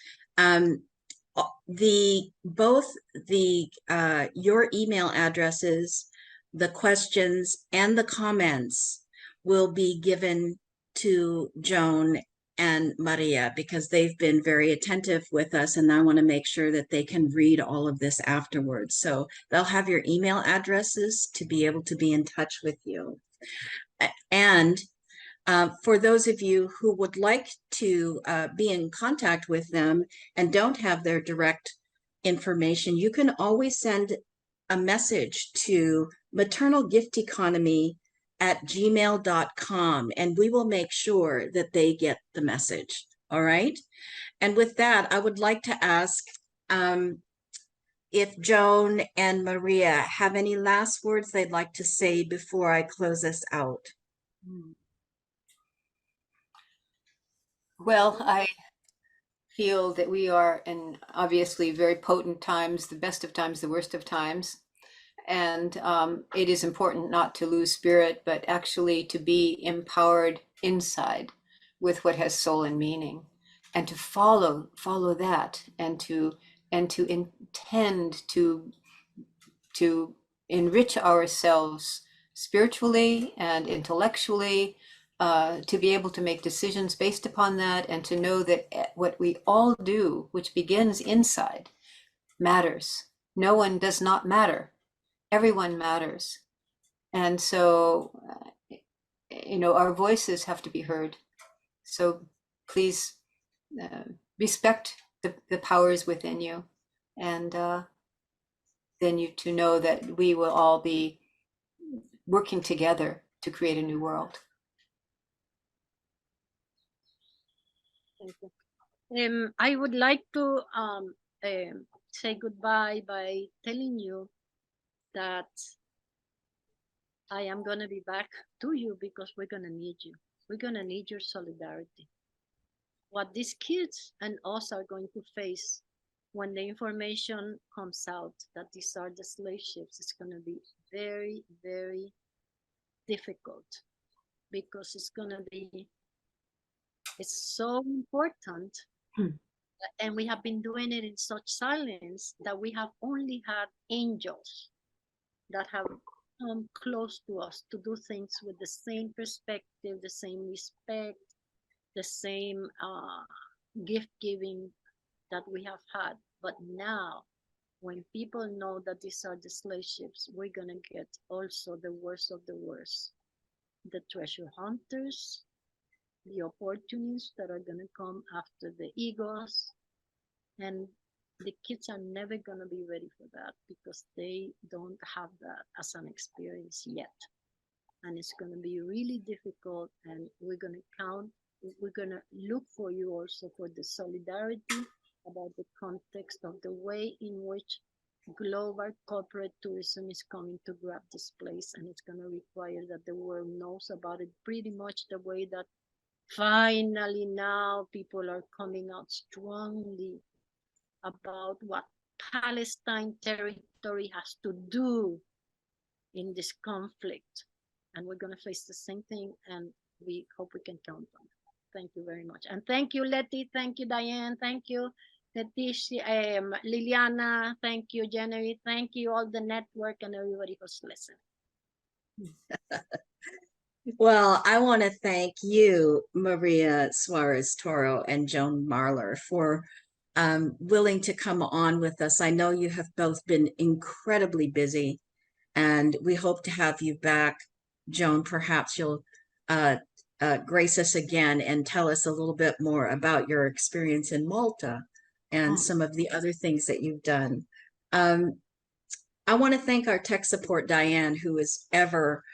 your email addresses, the questions, and the comments will be given to Joan and Maria, because they've been very attentive with us, and I want to make sure that they can read all of this afterwards. So they'll have your email addresses to be able to be in touch with you. And for those of you who would like to be in contact with them and don't have their direct information, you can always send a message to maternalgifteconomy@gmail.com, and we will make sure that they get the message. All right. And with that, I would like to ask if Joan and Maria have any last words they'd like to say before I close us out. Well, I feel that we are in obviously very potent times, the best of times, the worst of times. And it is important not to lose spirit, but actually to be empowered inside with what has soul and meaning, and to follow that, and to intend to enrich ourselves spiritually and intellectually, to be able to make decisions based upon that, and to know that what we all do, which begins inside, matters. No one does not matter. Everyone matters. And so, our voices have to be heard. So please respect the powers within you, and then you to know that we will all be working together to create a new world. Thank you. I would like to say goodbye by telling you that I am going to be back to you, because we're going to need you. We're going to need your solidarity. What these kids and us are going to face when the information comes out that these are the slave ships, is going to be very, very difficult, because it's so important. And we have been doing it in such silence that we have only had angels that have come close to us to do things with the same perspective, the same respect, the same gift giving that we have had. But now, when people know that these are the slave ships, we're going to get also the worst of the worst. The treasure hunters, the opportunists that are going to come after the egos. And the kids are never going to be ready for that, because they don't have that as an experience yet. And it's going to be really difficult, and we're going to count we're gonna look for you also for the solidarity about the context of the way in which global corporate tourism is coming to grab this place, and it's going to require that the world knows about it pretty much the way that finally now people are coming out strongly about what Palestine territory has to do in this conflict. And we're going to face the same thing, and we hope we can count on it. Thank you very much. And thank you, Letty. Thank you, Diane. Thank you, Leticia, Liliana. Thank you, Genevieve. Thank you, all the network and everybody who's listening. Well, I want to thank you, Maria Suarez Toro and Joan Marler, for willing to come on with us. I know you have both been incredibly busy, and we hope to have you back. Joan, perhaps you'll grace us again and tell us a little bit more about your experience in Malta and some of the other things that you've done. I want to thank our tech support, Diane, who is ever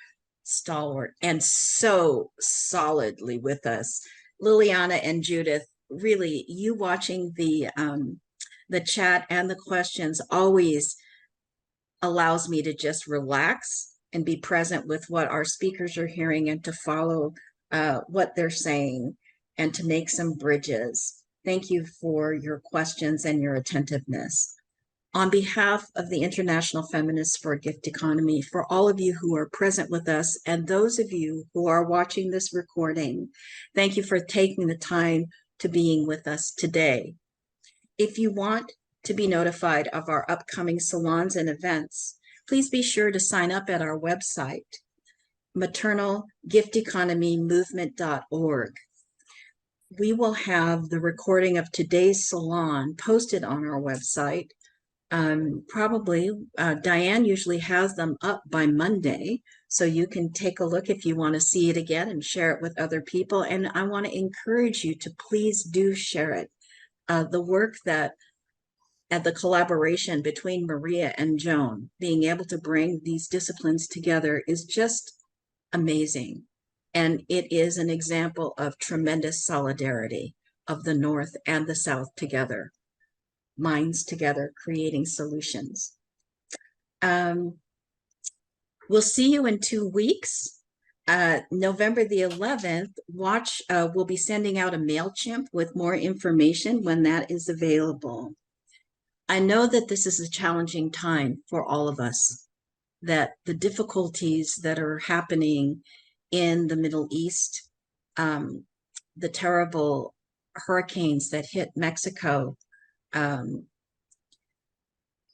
stalwart and so solidly with us. Liliana and Judith, really, you watching the chat and the questions always allows me to just relax and be present with what our speakers are hearing and to follow what they're saying and to make some bridges. Thank you for your questions and your attentiveness. On behalf of the International Feminists for a Gift Economy, for all of you who are present with us and those of you who are watching this recording, thank you for taking the time to being with us today. If you want to be notified of our upcoming salons and events, please be sure to sign up at our website, maternalgifteconomymovement.org. We will have the recording of today's salon posted on our website. Probably Diane usually has them up by Monday, so you can take a look if you want to see it again and share it with other people. And I want to encourage you to please do share it. The work that and the collaboration between Maria and Joan, being able to bring these disciplines together is just amazing. And it is an example of tremendous solidarity of the North and the South together. Minds together, creating solutions. We'll see you in 2 weeks. November the 11th, we'll be sending out a MailChimp with more information when that is available. I know that this is a challenging time for all of us, that the difficulties that are happening in the Middle East, the terrible hurricanes that hit Mexico,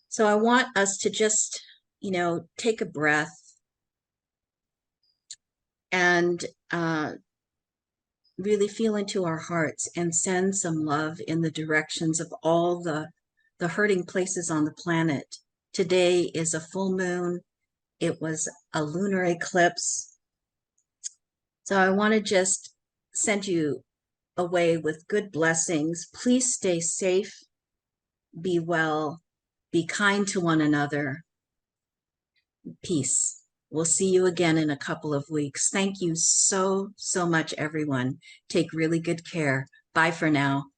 so I want us to just, take a breath and really feel into our hearts and send some love in the directions of all the hurting places on the planet. Today is a full moon. It was a lunar eclipse. So I want to just send you away with good blessings. Please stay safe. Be well, be kind to one another. Peace. We'll see you again in a couple of weeks. Thank you so, so much, everyone. Take really good care. Bye for now.